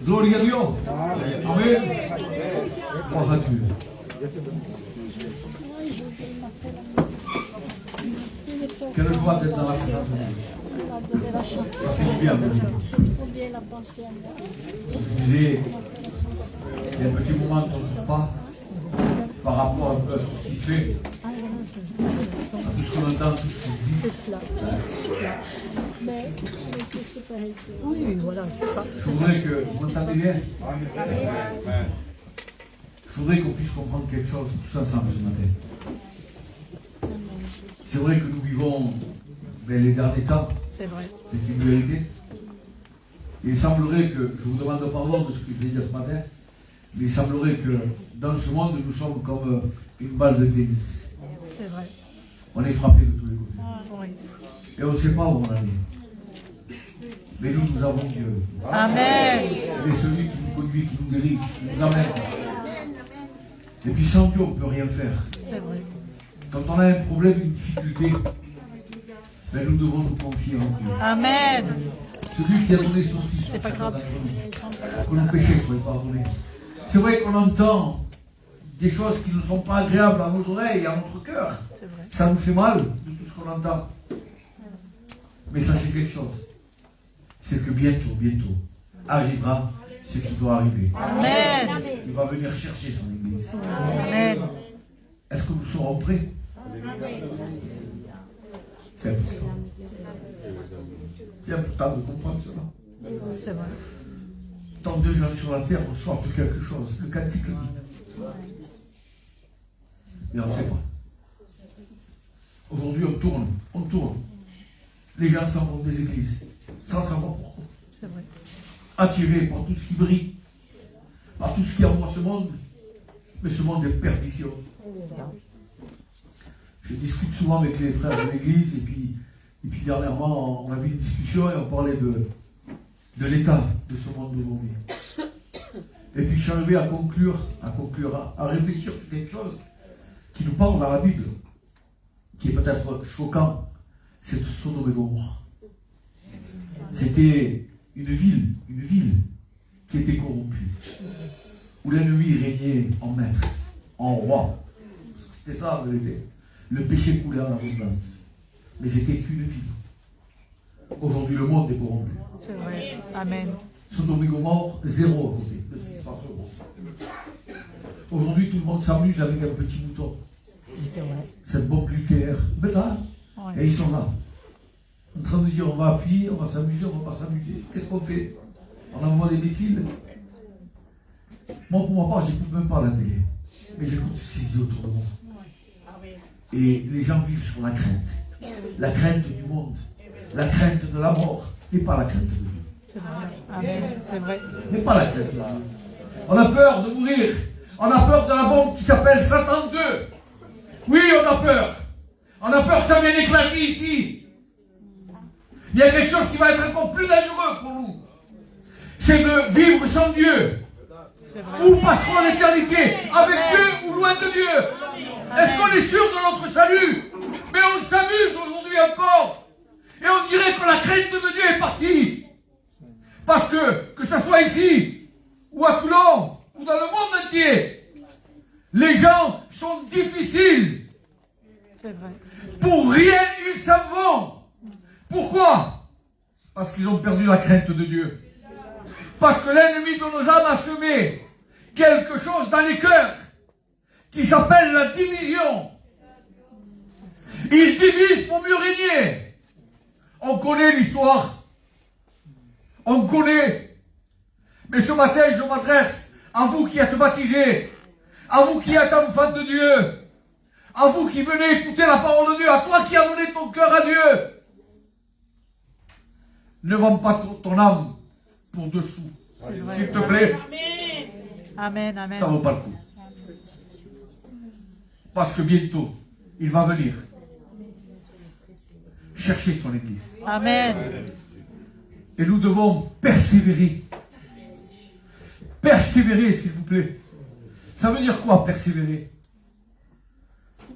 Gloria a Dieu. Amen. Gloire à Dieu. Quelle joie d'être dans la présence de Dieu. Ça fait du bien. Je disais, il y a un petit moment qu'on ne sort pas par rapport un peu à ce qui se fait, à tout ce qu'on entend, tout ce qui se dit. Oui, voilà, c'est ça. Je voudrais que vous m'entendez bien. Je voudrais qu'on puisse comprendre quelque chose tous ensemble ce matin. C'est vrai que nous vivons les derniers temps. C'est vrai. C'est une vérité. Et il semblerait que, je vous demande pardon de ce que je vais dire ce matin, mais il semblerait que dans ce monde, nous sommes comme une balle de tennis. C'est vrai. On est frappé de tous les côtés. Oui. Et on ne sait pas où on en est. Mais nous avons Dieu. Amen. Il est celui qui nous conduit, qui nous dirige, qui nous amène. Et puis sans Dieu, on ne peut rien faire. C'est vrai. Quand on a un problème, une difficulté, nous devons nous confier en Dieu. Amen. Celui qui a donné son Fils, C'est pas grave. que nos péchés soient pardonnés. C'est vrai qu'on entend des choses qui ne sont pas agréables à nos oreilles et à notre cœur. C'est vrai. Ça nous fait mal de tout ce qu'on entend. Mais sachez quelque chose, c'est que bientôt arrivera ce qui doit arriver. Amen. Il va venir chercher son Église. Amen. Est-ce que nous serons prêts? C'est important. C'est important de comprendre cela. C'est vrai. Tant de gens sur la terre reçoivent de quelque chose. Le cantique le dit. Mais on ne sait pas. Aujourd'hui, on tourne. Les gens s'en vont des églises, sans savoir pourquoi. C'est vrai. Attirés par tout ce qui brille, par tout ce qui envoie ce monde. Mais ce monde est perdition. Je discute souvent avec les frères de l'église, et puis dernièrement, on avait une discussion et on parlait de l'état de ce monde d'aujourd'hui. Et puis je suis arrivé à conclure, à réfléchir sur quelque chose qui nous parle dans la Bible, qui est peut-être choquant, c'est Sodome et Gomorrhe. C'était une ville qui était corrompue, où l'ennemi régnait en maître, en roi. C'était ça en vérité. Le péché coulait en abondance. Mais c'était qu'une ville. Aujourd'hui, le monde est corrompu. C'est vrai. Amen. Sodome et Gomorrhe, zéro à côté de ce qui se passe au monde. Aujourd'hui, tout le monde s'amuse avec un petit mouton. Cette bombe nucléaire. Mais là, Ouais. et ils sont là. En train de dire on va appuyer, on va s'amuser, on va pas s'amuser. Qu'est-ce qu'on fait? On envoie des missiles. Moi, pour ma part, j'écoute même pas la télé. Mais j'écoute ce qui se dit autour de moi. Et les gens vivent sur la crainte. La crainte du monde. La crainte de la mort. Et pas la crainte de Dieu. C'est vrai. Amen. C'est vrai. Mais pas la crainte de Dieu. On a peur de mourir. On a peur de la bombe qui s'appelle Satan 2. Oui, on a peur. On a peur que ça vienne éclater ici. Il y a quelque chose qui va être encore plus dangereux pour nous. C'est de vivre sans Dieu. Ou passerons l'éternité avec Dieu ou loin de Dieu. Est-ce qu'on est sûr de notre salut? Mais on s'amuse aujourd'hui encore. Et on dirait que la crainte de Dieu est partie. Parce que ce soit ici, ou à Toulon, ou dans le monde entier, les gens sont difficiles. C'est vrai. Pour rien, ils s'en vont. Pourquoi? Parce qu'ils ont perdu la crainte de Dieu. Parce que l'ennemi de nos âmes a semé quelque chose dans les cœurs qui s'appelle la division. Il divise pour mieux régner. On connaît l'histoire. On connaît. Mais ce matin, je m'adresse à vous qui êtes baptisés, à vous qui êtes enfants de Dieu, à vous qui venez écouter la parole de Dieu, à toi qui as donné ton cœur à Dieu. Ne vends pas ton âme pour dessous. S'il te plaît. Amen. Amen. Ça ne vaut pas le coup. Parce que bientôt, il va venir chercher son Église. Amen. Et nous devons persévérer. Persévérer, s'il vous plaît. Ça veut dire quoi, persévérer?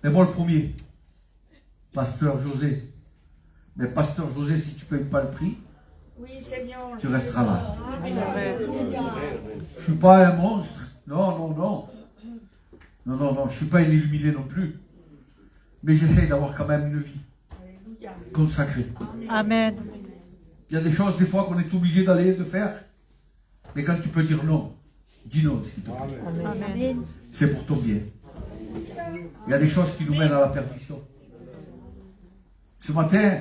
Mais moi, le premier, Pasteur José. Mais Pasteur José, si tu ne payes pas le prix, oui, Seigneur, tu resteras là. C'est vrai. suis pas un monstre. Non, non, non. Non, non, non, je ne suis pas un illuminé non plus. Mais j'essaye d'avoir quand même une vie consacrée. Amen. Il y a des choses, des fois, qu'on est obligé d'aller, de faire. Mais quand tu peux dire non, dis non, s'il te plaît. Amen. C'est pour ton bien. Il y a des choses qui nous mènent à la perdition. Ce matin,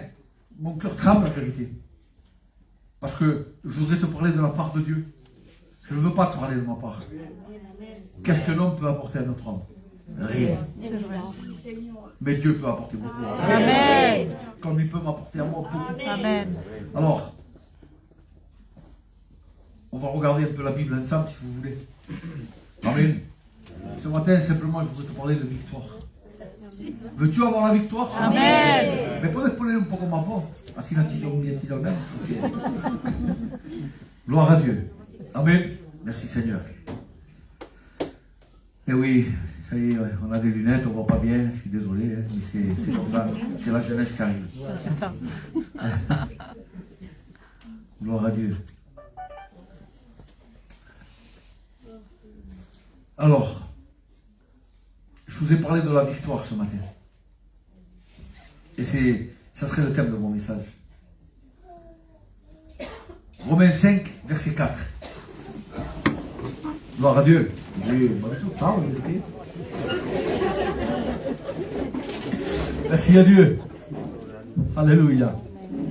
mon cœur tremble, la vérité. Parce que je voudrais te parler de la part de Dieu. Je ne veux pas te parler de ma part. Qu'est-ce qu'un homme peut apporter à notre homme? Rien. C'est vrai. Mais Dieu peut apporter beaucoup. Amen. Comme il peut m'apporter à moi beaucoup. Amen. Alors, on va regarder un peu la Bible ensemble si vous voulez. Amen. Ce matin, simplement, je voudrais te parler de victoire. Veux-tu avoir la victoire? Amen. Mais puedes poner un poco más voz. Así la chilla un bientito al menos. Gloire à Dieu. Amen. Merci Seigneur. Et oui, ça y est, on a des lunettes, on ne voit pas bien, je suis désolé, hein, mais c'est comme ça. C'est la jeunesse qui arrive. C'est ça. Gloire à Dieu. Alors, je vous ai parlé de la victoire ce matin. Et ça serait le thème de mon message. Romains 5, verset 4. Gloire à Dieu. Merci à Dieu. Alléluia.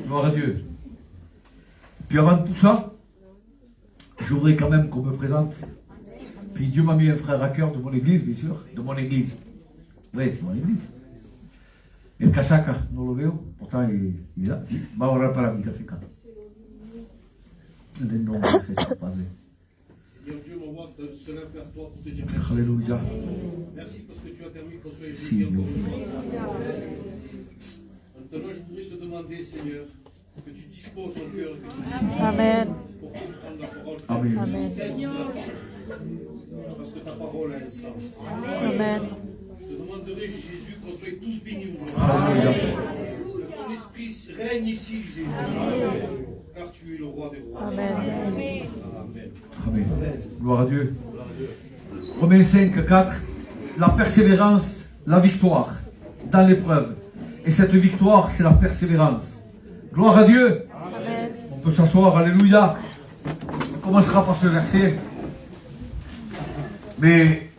Gloire à Dieu. Puis avant tout ça, je voudrais quand même qu'on me présente. Puis Dieu m'a mis un frère à cœur de mon église, bien sûr. De mon église. Oui, c'est mon église. El Casaca, no lo veo. Pourtant, il est là. Sí. Va a orar para mi Casaca. En el nombre de Jesús, Padre. Seigneur Dieu, mon roi, se lève vers toi pour te dire merci. Alléluia. Merci parce que tu as permis qu'on soit Si, réunis encore une fois. Maintenant, je voudrais te demander, Seigneur, que tu disposes mon cœur, que tu disposes Amen. pour comprendre la parole. Amen. Amen. Parce que ta parole a un sens. Amen. Je te demanderai, Jésus, qu'on soit tous bénis Alléluia. aujourd'hui. Que ton esprit règne ici, Jésus. Car tu es le roi des rois. Amen. Amen. Amen. Gloire à Dieu. Romains 5, 4. La persévérance, la victoire dans l'épreuve. Et cette victoire, c'est la persévérance. Gloire à Dieu. Amen. On peut s'asseoir, alléluia. On commencera par ce verset. Mais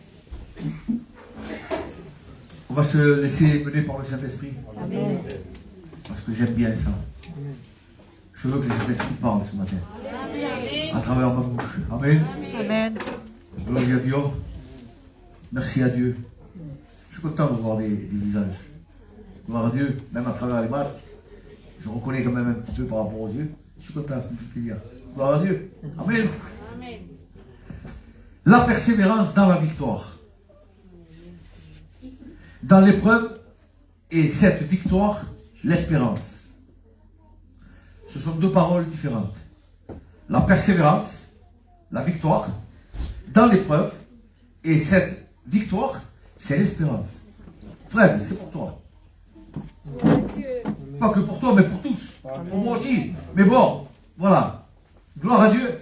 on va se laisser mener par le Saint-Esprit. Amen. Parce que j'aime bien ça. Je veux que le Saint-Esprit parle ce matin. À travers ma bouche. Amen. Amen. Gloire à Dieu. Merci à Dieu. Je suis content de voir des visages. Gloire à Dieu, même à travers les masques. Je reconnais quand même un petit peu par rapport aux yeux. Je suis content, ça me fait plaisir. Gloire à Dieu. Amen. La persévérance dans la victoire. Dans l'épreuve, et cette victoire, l'espérance. Ce sont deux paroles différentes. La persévérance, la victoire, dans l'épreuve, et cette victoire, c'est l'espérance. Fred, c'est pour toi. Pas que pour toi, mais pour tous. Pour moi aussi. Mais bon, voilà. Gloire à Dieu.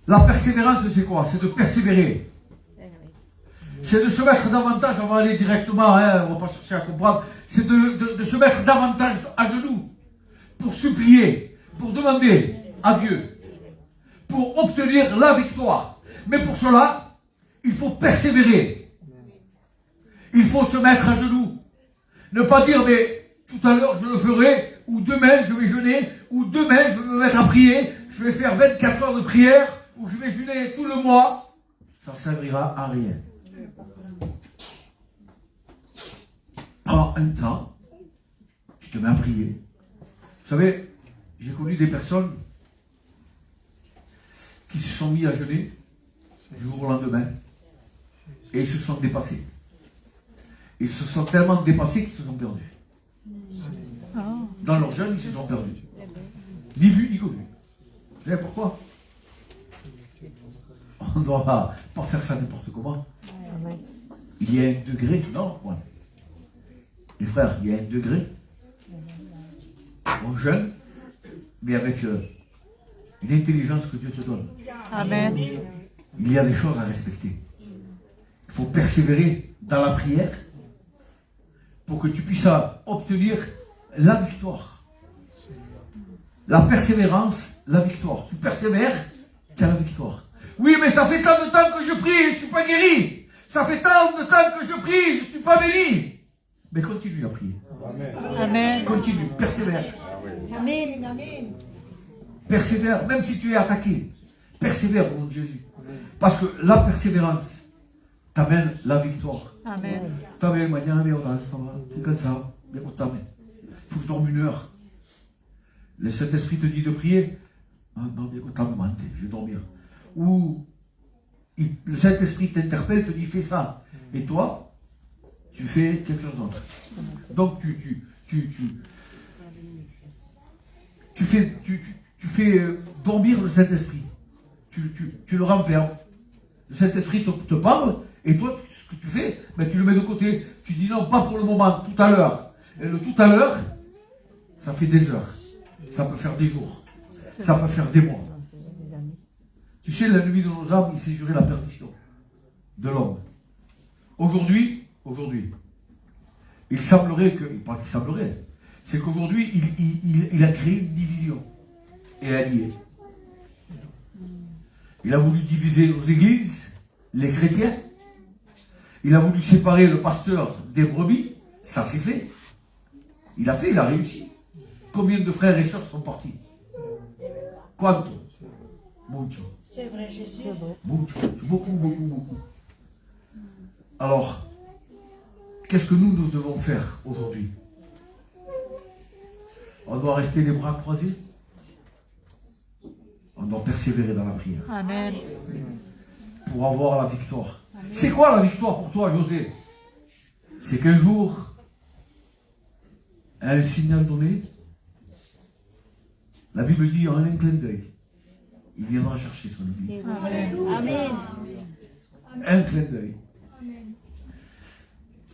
La persévérance, c'est quoi? C'est de persévérer. C'est de se mettre davantage, on va aller directement, hein, on ne va pas chercher à comprendre, c'est de se mettre davantage à genoux pour supplier, pour demander à Dieu, pour obtenir la victoire. Mais pour cela, il faut persévérer. Il faut se mettre à genoux. Ne pas dire, mais tout à l'heure je le ferai, ou demain je vais jeûner, ou demain je vais me mettre à prier, je vais faire 24 heures de prière, ou je vais jeûner tout le mois. Ça ne servira à rien. Prends un temps, tu te mets à prier. Vous savez, j'ai connu des personnes qui se sont mis à jeûner du jour au lendemain et ils se sont dépassés. Ils se sont tellement dépassés qu'ils se sont perdus. Dans leur jeûne, ils se sont perdus. Ni vu, ni connu. Vous savez pourquoi? On ne doit pas faire ça n'importe comment. Il y a un degré, non? Ouais. Les frères, il y a un degré. On jeûne, mais avec une intelligence que Dieu te donne. Amen. il y a des choses à respecter. Il faut persévérer dans la prière pour que tu puisses obtenir la victoire. La persévérance, la victoire. Tu persévères, tu as la victoire. Oui, mais ça fait tant de temps que je prie et je ne suis pas guéri. Ça fait tant de temps que je prie, je ne suis pas béni. Mais continue à prier. Amen. Continue, persévère. Amen. Amen. Persévère, même si tu es attaqué. Persévère au nom de Jésus. Parce que la persévérance t'amène la victoire. Amen. T'amène, c'est comme ça. Il faut que je dorme 1 heure. Le Saint-Esprit te dit de prier. Ah non, je vais dormir. Ou le Saint-Esprit t'interpelle, te dit fais ça. Et toi, tu fais quelque chose d'autre. Donc tu fais dormir le Saint-Esprit. Tu le renfermes. Le Saint-Esprit te parle, et toi, ce que tu fais, ben, tu le mets de côté. Tu dis non, pas pour le moment, tout à l'heure. Et le tout à l'heure, ça fait des heures. Ça peut faire des jours. Ça peut faire des mois. Tu sais, l'ennemi de nos âmes, il s'est juré la perdition de l'homme. Aujourd'hui, il semblerait que, pas qu'il semblerait, c'est qu'aujourd'hui, il a créé une division et allié. Il a voulu diviser nos églises, les chrétiens. Il a voulu séparer le pasteur des brebis. Ça s'est fait. Il a réussi. Combien de frères et sœurs sont partis? Quanto? Mucho. C'est vrai, Jésus. Mucho. Beaucoup. Alors, qu'est-ce que nous devons faire aujourd'hui? On doit rester les bras croisés. On doit persévérer dans la prière. Amen. Pour avoir la victoire. C'est quoi la victoire pour toi, José? C'est qu'un jour, à un signal donné, la Bible dit en un clin d'œil, il viendra chercher son église. Amen. Un clin d'œil.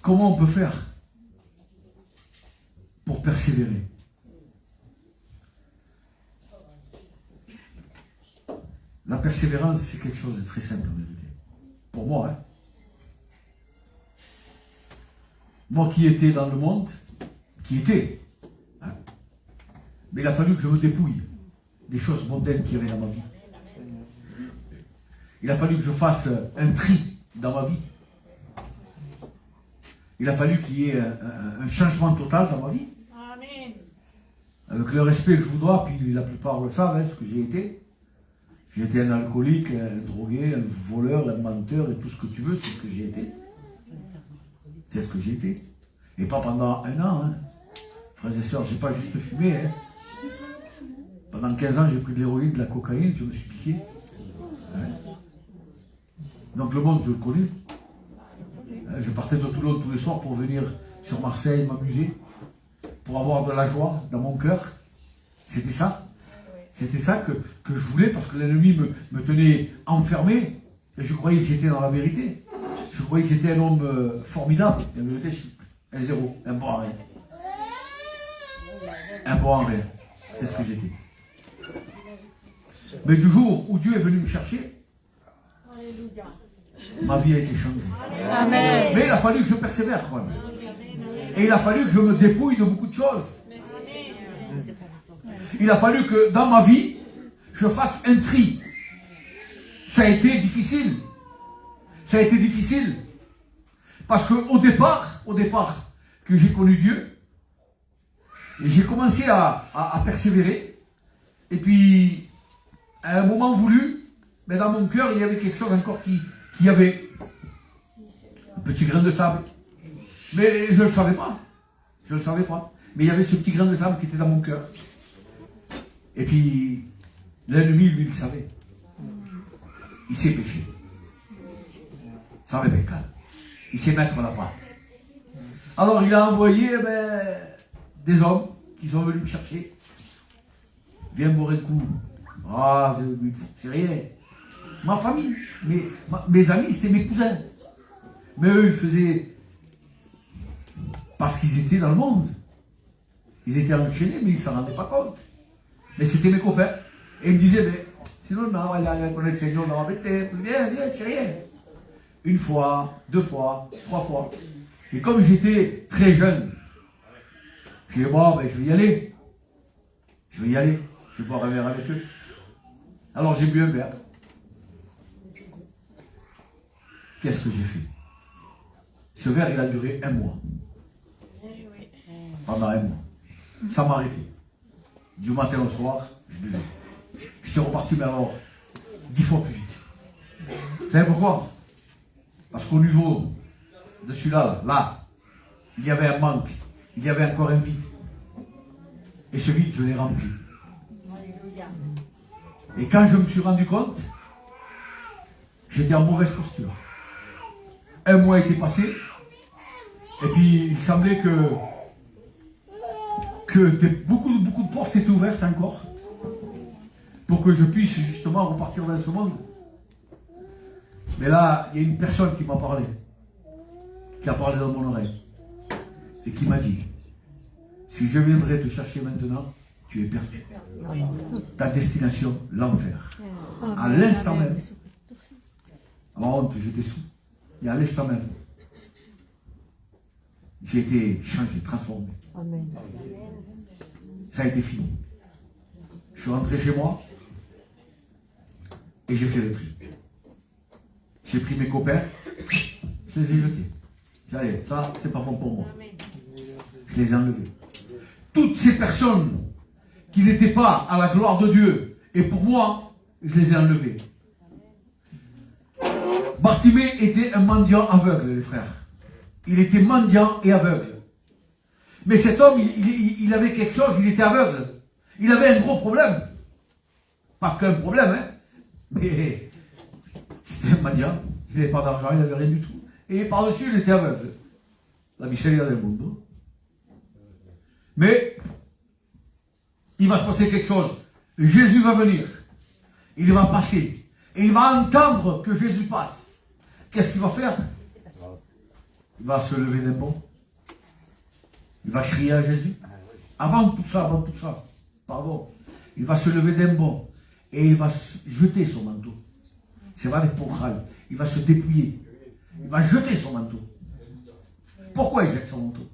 Comment on peut faire pour persévérer? La persévérance, c'est quelque chose de très simple en vérité. Pour moi, hein. Moi qui étais dans le monde, hein. Mais il a fallu que je me dépouille des choses mondaines qu'il y avait dans ma vie. Il a fallu que je fasse un tri dans ma vie. Il a fallu qu'il y ait un changement total dans ma vie. Amen. Avec le respect que je vous dois, puis la plupart le savent, hein, ce que j'ai été. J'ai été un alcoolique, un drogué, un voleur, un menteur et tout ce que tu veux, c'est ce que j'ai été. C'est ce que j'ai été. Et pas pendant 1 an. Hein. Frères et sœurs, j'ai pas juste fumé. Hein. Pendant 15 ans, j'ai pris de l'héroïne, de la cocaïne, je me suis piqué. Hein. Donc le monde, je le connais. Hein, je partais de Toulon tous les soirs pour venir sur Marseille m'amuser, pour avoir de la joie dans mon cœur. C'était ça. C'était ça que je voulais, parce que l'ennemi me tenait enfermé, et je croyais que j'étais dans la vérité. Je croyais que j'étais un homme formidable. En vérité, je suis un zéro, un bon en rien. Un bon en rien. C'est ce que j'étais. Mais du jour où Dieu est venu me chercher, ma vie a été changée. Amen. Mais il a fallu que je persévère, quoi. Et il a fallu que je me dépouille de beaucoup de choses. Il a fallu que dans ma vie, je fasse un tri. Ça a été difficile. Ça a été difficile. Parce qu'au départ, que j'ai connu Dieu, et j'ai commencé à persévérer. Et puis, à un moment voulu, mais dans mon cœur, il y avait quelque chose encore qui avait un petit grain de sable. Mais je ne le savais pas. Je ne le savais pas. Mais il y avait ce petit grain de sable qui était dans mon cœur. Et puis, l'ennemi, lui, il savait. Il sait pécher. Ça va pécher. Il sait mettre la part. Alors, il a envoyé des hommes qui sont venus me chercher. Viens boire un coup. Ah, c'est rien. Ma famille, mes amis, c'était mes cousins. Mais eux, ils faisaient... Parce qu'ils étaient dans le monde. Ils étaient enchaînés, mais ils ne s'en rendaient pas compte. Mais c'était mes copains. Et ils me disaient, mais Sinon, non, elle a connaît le Seigneur, non, mais viens, c'est rien. Une fois, 2 fois, 3 fois. Et comme j'étais très jeune, j'ai dit, bon, ben, je vais y aller. Je vais boire un verre avec eux. Alors j'ai bu un verre. Qu'est-ce que j'ai fait? Ce verre, il a duré 1 mois. Pendant 1 mois. Ça m'a arrêté. Du matin au soir, je buvais. J'étais reparti, mais alors, 10 fois plus vite. Vous savez pourquoi? Parce qu'au niveau de celui-là, là, il y avait un manque. Il y avait encore un vide. Et ce vide, je l'ai rempli. Et quand je me suis rendu compte, j'étais en mauvaise posture. 1 mois était passé. Et puis, il semblait que beaucoup de portes s'étaient ouvertes encore pour que je puisse justement repartir dans ce monde. Mais là, il y a une personne qui m'a parlé, qui a parlé dans mon oreille et qui m'a dit, si je viendrais te chercher maintenant, tu es perdu. Ta destination, l'enfer. À l'instant même, à ma honte, j'étais sous. Et à l'instant même, j'ai été changé, transformé. Amen. Ça a été fini. Je suis rentré chez moi et j'ai fait le tri. J'ai pris mes copains, je les ai jetés. Allez, ça, c'est pas bon pour moi. Je les ai enlevés. Toutes ces personnes qui n'étaient pas à la gloire de Dieu, et pour moi, je les ai enlevées. Bartimée était un mendiant aveugle, les frères. Il était mendiant et aveugle. Mais cet homme, il avait quelque chose, il était aveugle. Il avait un gros problème. Pas qu'un problème, hein. Mais c'était un mendiant. Il n'avait pas d'argent, il n'avait rien du tout. Et par-dessus, il était aveugle. La miseria del mundo. Mais il va se passer quelque chose. Jésus va venir. Il va passer. Et il va entendre que Jésus passe. Qu'est-ce qu'il va faire? Il va se lever d'un bond. Il va crier à Jésus. Avant tout ça, pardon. Il va se lever d'un bond. Et il va jeter son manteau. C'est vrai, pour râle. Il va se dépouiller. Il va jeter son manteau. Pourquoi il jette son manteau?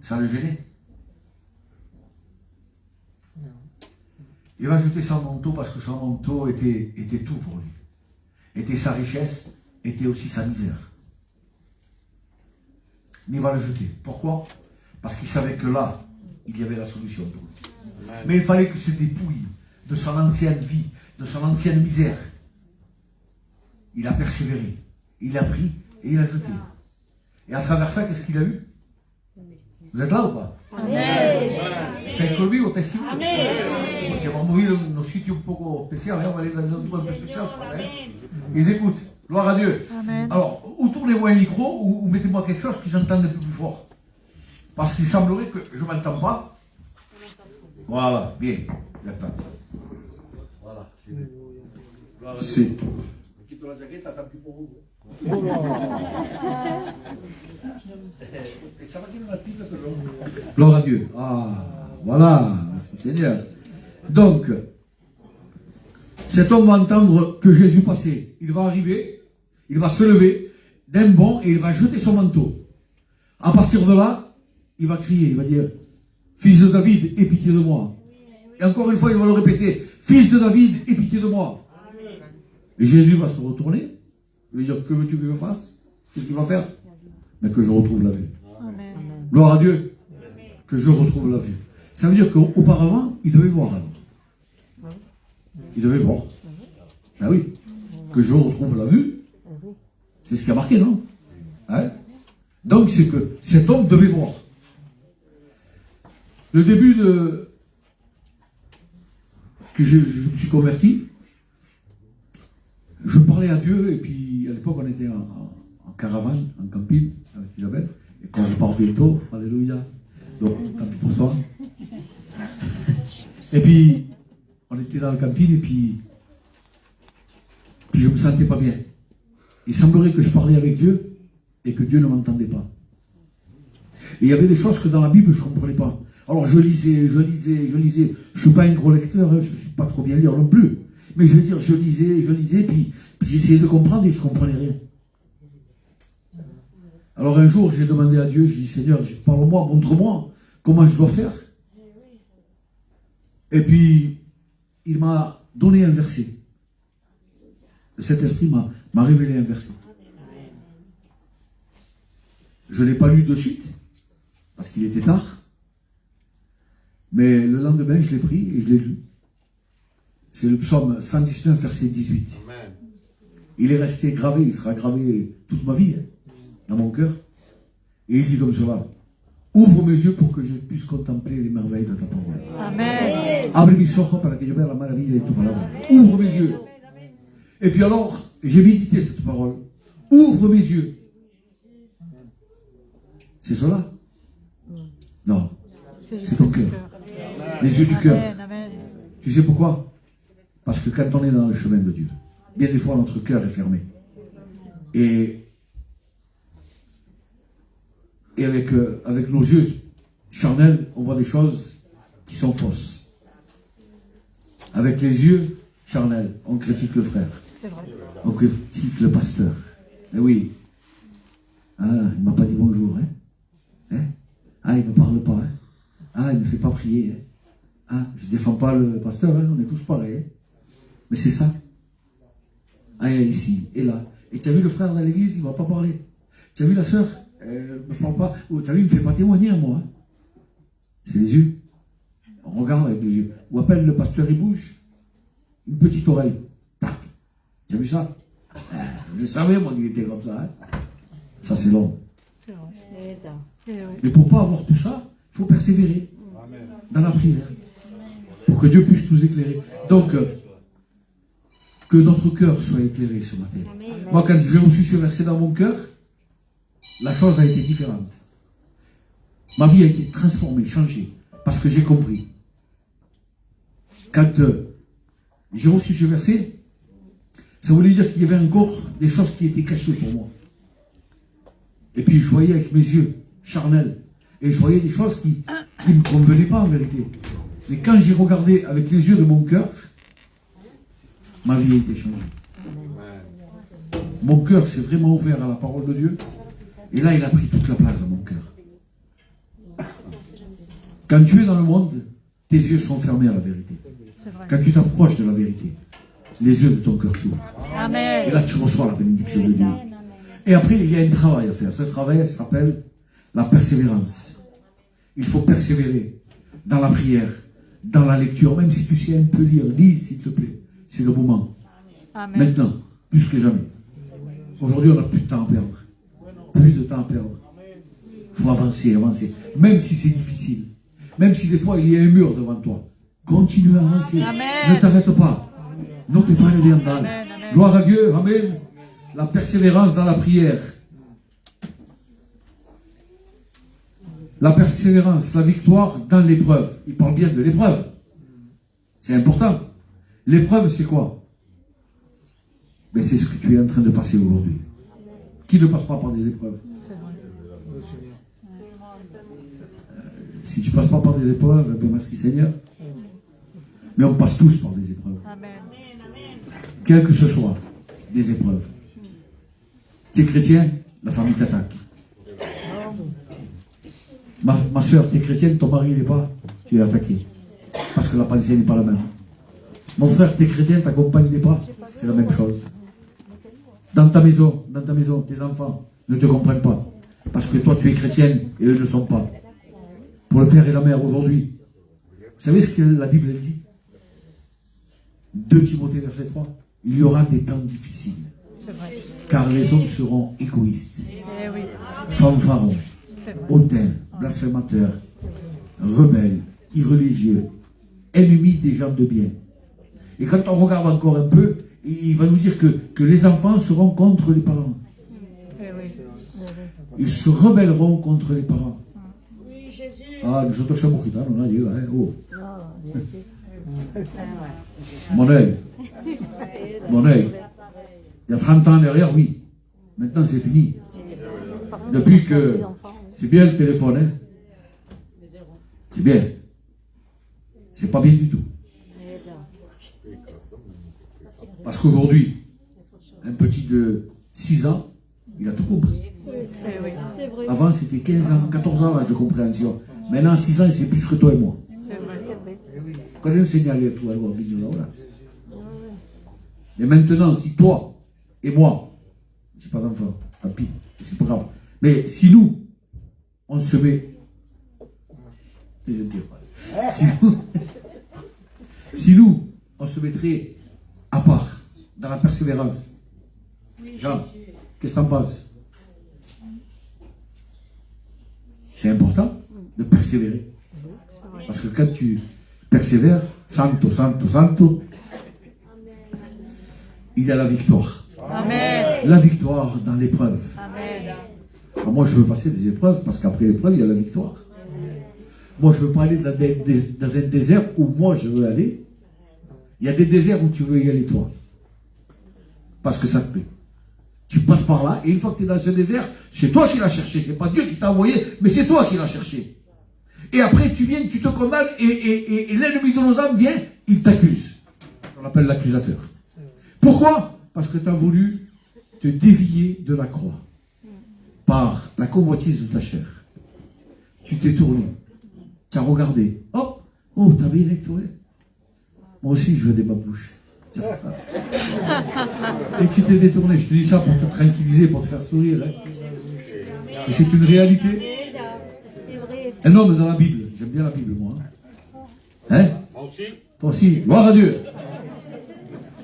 Ça le gênait. Il va jeter son manteau parce que son manteau était tout pour lui. Était sa richesse, était aussi sa misère. Mais il va le jeter. Pourquoi? Parce qu'il savait que là, il y avait la solution pour lui. Mais il fallait qu'il se dépouille de son ancienne vie, de son ancienne misère. Il a persévéré. Il a pris et il a jeté. Et à travers ça, qu'est-ce qu'il a eu? Vous êtes là ou pas? Amen. Stai col vivo, stai sicuro? Perché vamos a vivere uno sitio un poco spécial, on va aller dans un endroit un peu spécial ce matin. Ils écoutent. Gloire à Dieu. Amen. Alors, ou tournez-moi un micro, ou mettez-moi quelque chose que j'entende un peu plus fort. Parce qu'il semblerait que je ne m'entends pas. Voilà, bien. J'attends. Voilà, c'est bien. Gloire à Dieu. C'est. Quitte la jaquette, tant pis pour vous. Gloire à Dieu. Ah, voilà, merci Seigneur. Donc, cet homme va entendre que Jésus passait. Il va arriver, il va se lever d'un bond et il va jeter son manteau. À partir de là, il va crier, il va dire, Fils de David, aie pitié de moi. Et encore une fois, il va le répéter, Fils de David, aie pitié de moi. Et Jésus va se retourner. Il va dire, que veux-tu que je fasse? Qu'est-ce qu'il va faire? Mais que je retrouve la vue. Amen. Gloire à Dieu. Que je retrouve la vue. Ça veut dire qu'auparavant, il devait voir alors. Il devait voir. Ben oui. Que je retrouve la vue. C'est ce qui a marqué, non? Hein? Donc c'est que cet homme devait voir. Le début que je me suis converti, je parlais à Dieu, et puis à l'époque on était en caravane, en camping, avec Isabelle, et quand on repart bientôt, alléluia, donc tant pis pour toi. Et puis on était dans le camping, et puis je me sentais pas bien. Il semblerait que je parlais avec Dieu, et que Dieu ne m'entendait pas. Et il y avait des choses que dans la Bible je ne comprenais pas. Alors je lisais. Je ne suis pas un gros lecteur, hein, je ne suis pas trop bien lire non plus. Mais je veux dire, je lisais, puis j'essayais de comprendre et je ne comprenais rien. Alors un jour, j'ai demandé à Dieu, j'ai dit, Seigneur, parle-moi, montre-moi comment je dois faire. Et puis, il m'a donné un verset. Cet esprit m'a révélé un verset. Je ne l'ai pas lu de suite, parce qu'il était tard. Mais le lendemain, je l'ai pris et je l'ai lu. C'est le psaume 119, verset 18. Amen. Il est resté gravé, il sera gravé toute ma vie, hein, dans mon cœur. Et il dit comme cela, ouvre mes yeux pour que je puisse contempler les merveilles de ta parole. Amen. Abre mis ojos para que yo vea la maravilla de tu palabra. Ouvre mes yeux. Et puis alors, j'ai médité cette parole. Ouvre mes yeux. C'est cela? Non. C'est ton cœur. Les yeux du cœur. Tu sais pourquoi? Parce que quand on est dans le chemin de Dieu, bien des fois notre cœur est fermé. Et avec nos yeux charnels, on voit des choses qui sont fausses. Avec les yeux charnels, on critique le frère. C'est vrai. On critique le pasteur. Eh oui. Ah, il ne m'a pas dit bonjour. Hein? Ah, il ne me parle pas. Hein? Ah, il ne me fait pas prier. Hein? Ah, je ne défends pas le pasteur, hein? On est tous pareils. Hein? Mais c'est ça. Ah, ici et là. Et tu as vu le frère dans l'église, il ne va pas parler. Tu as vu la sœur, elle ne me parle pas. Ou tu as vu, il ne me fait pas témoigner à moi. Hein? C'est les yeux. On regarde avec les yeux. Ou appelle le pasteur, il bouge. Une petite oreille. Tac. Tu as vu ça? Je le savais, moi, qu'il était comme ça. Hein? Ça, c'est l'homme. C'est vrai. Mais pour ne pas avoir tout ça, il faut persévérer dans la prière. Pour que Dieu puisse nous éclairer. Donc, que notre cœur soit éclairé ce matin. Moi, quand j'ai reçu ce verset dans mon cœur, la chose a été différente. Ma vie a été transformée, changée, parce que j'ai compris. Quand j'ai reçu ce verset, ça voulait dire qu'il y avait encore des choses qui étaient cachées pour moi. Et puis je voyais avec mes yeux charnels, et je voyais des choses qui ne me convenaient pas en vérité. Mais quand j'ai regardé avec les yeux de mon cœur, ma vie a été changée. Mon cœur s'est vraiment ouvert à la parole de Dieu, et là il a pris toute la place dans mon cœur. Quand tu es dans le monde, tes yeux sont fermés à la vérité. Quand tu t'approches de la vérité, les yeux de ton cœur s'ouvrent. Et là tu reçois la bénédiction de Dieu. Et après, il y a un travail à faire. Ce travail s'appelle la persévérance. Il faut persévérer dans la prière, dans la lecture. Même si tu sais un peu lire, lis s'il te plaît. C'est le moment. Amen. Maintenant, plus que jamais. Aujourd'hui, on n'a plus de temps à perdre. Plus de temps à perdre. Il faut avancer, avancer. Même si c'est difficile. Même si des fois, il y a un mur devant toi. Continue à avancer. Amen. Ne t'arrête pas. Ne t'es pas allé en dalle. Gloire à Dieu. Amen. La persévérance dans la prière. La persévérance, la victoire dans l'épreuve. Il parle bien de l'épreuve. C'est important. L'épreuve, c'est quoi? Ben, c'est ce que tu es en train de passer aujourd'hui. Qui ne passe pas par des épreuves? Si tu ne passes pas par des épreuves, ben merci Seigneur. Mais on passe tous par des épreuves. Quelles que ce soit, des épreuves. Tu es chrétien, la famille t'attaque. Ma soeur, tu es chrétienne, ton mari n'est pas, tu es attaqué. Parce que la pensée n'est pas la même. Mon frère, tu es chrétien, ta compagne n'est pas, c'est la même chose. Dans ta maison, tes enfants ne te comprennent pas. Parce que toi, tu es chrétienne et eux ne le sont pas. Pour le père et la mère aujourd'hui, vous savez ce que la Bible elle dit? 2 Timothée, verset 3. Il y aura des temps difficiles. Car les hommes seront égoïstes, fanfarons, hautains, blasphémateurs, rebelles, irréligieux, ennemis des gens de bien. Et quand on regarde encore un peu, il va nous dire que les enfants seront contre les parents. Ils se rebelleront contre les parents. Ah, nosotros somos gitanos, no llega, oh. Mon œil. Il y a 30 ans derrière, oui. Maintenant, c'est fini. Depuis que... C'est bien le téléphone, hein. C'est bien. C'est pas bien du tout. Parce qu'aujourd'hui, un petit de 6 ans, il a tout compris. C'est vrai. Avant, c'était 15 ans, 14 ans l'âge de compréhension. Maintenant, 6 ans, c'est plus que toi et moi. C'est vrai. Quand on signale tout, alors, voilà. Mais maintenant, si toi et moi, j'ai pas d'enfant, tant pis, c'est pas grave. Mais si nous, on se met des intérêts. Si nous, on se mettrait à part, dans la persévérance. Jean, qu'est-ce que t'en penses? C'est important de persévérer. Parce que quand tu persévères, santo, santo, santo, il y a la victoire. Amen. La victoire dans l'épreuve. Amen. Alors moi, je veux passer des épreuves, parce qu'après l'épreuve, il y a la victoire. Moi, je veux pas aller dans un désert où moi, je veux aller. Il y a des déserts où tu veux y aller, toi. Parce que ça te plaît. Tu passes par là, et une fois que tu es dans ce désert, c'est toi qui l'as cherché. C'est pas Dieu qui t'a envoyé, mais c'est toi qui l'as cherché. Et après, tu viens, tu te condamnes, et l'ennemi de nos âmes vient, il t'accuse. On l'appelle l'accusateur. Pourquoi? Parce que tu as voulu te dévier de la croix par la convoitise de ta chair. Tu t'es tourné, tu as regardé. Oh, t'as bien nettoyé. Moi aussi, je veux des babouches. Et tu t'es détourné. Je te dis ça pour te tranquilliser, pour te faire sourire. Hein. Et c'est une réalité. Un homme dans la Bible. J'aime bien la Bible, moi. Hein? Moi aussi. Toi aussi. Gloire à Dieu.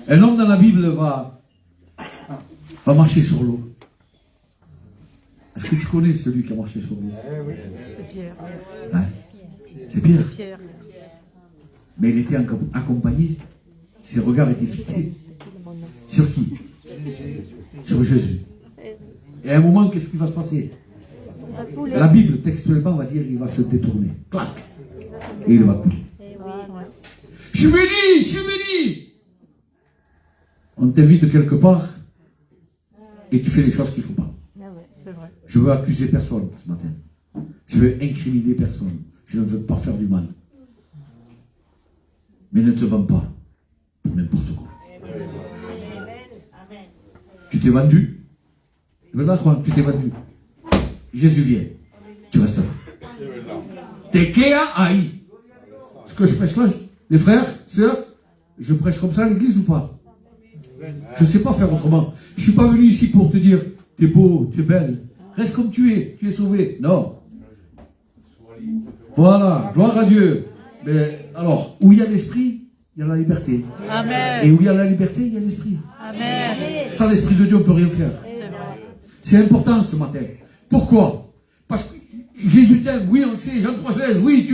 Un homme dans la Bible va marcher sur l'eau. Est-ce que tu connais celui qui a marché sur l'eau? Hein? C'est Pierre. Mais il était accompagné. Ses regards étaient fixés. Sur qui? Sur Jésus. Et à un moment, qu'est-ce qui va se passer? La Bible, textuellement, va dire qu'il va se détourner. Clac. Et il va couler. Je suis béni, je suis béni. On t'invite quelque part et tu fais les choses qu'il ne faut pas. Je veux accuser personne ce matin. Je veux incriminer personne. Je ne veux pas faire du mal. Mais ne te vends pas pour n'importe quoi. Tu t'es vendu. Tu t'es vendu. Jésus vient. Tu restes là. Tekea aïe. Ce que je prêche là, les frères, sœurs, je prêche comme ça à l'église ou pas? Je ne sais pas faire autrement. Je ne suis pas venu ici pour te dire t'es beau, t'es belle. Reste comme tu es sauvé. Non. Voilà, gloire à Dieu. Mais alors, où il y a l'esprit, il y a la liberté. Amen. Et où il y a la liberté, il y a l'esprit. Amen. Sans l'esprit de Dieu, on ne peut rien faire. C'est important ce matin. Pourquoi? Parce que Jésus t'aime, oui, on le sait. Jean 3,16, oui,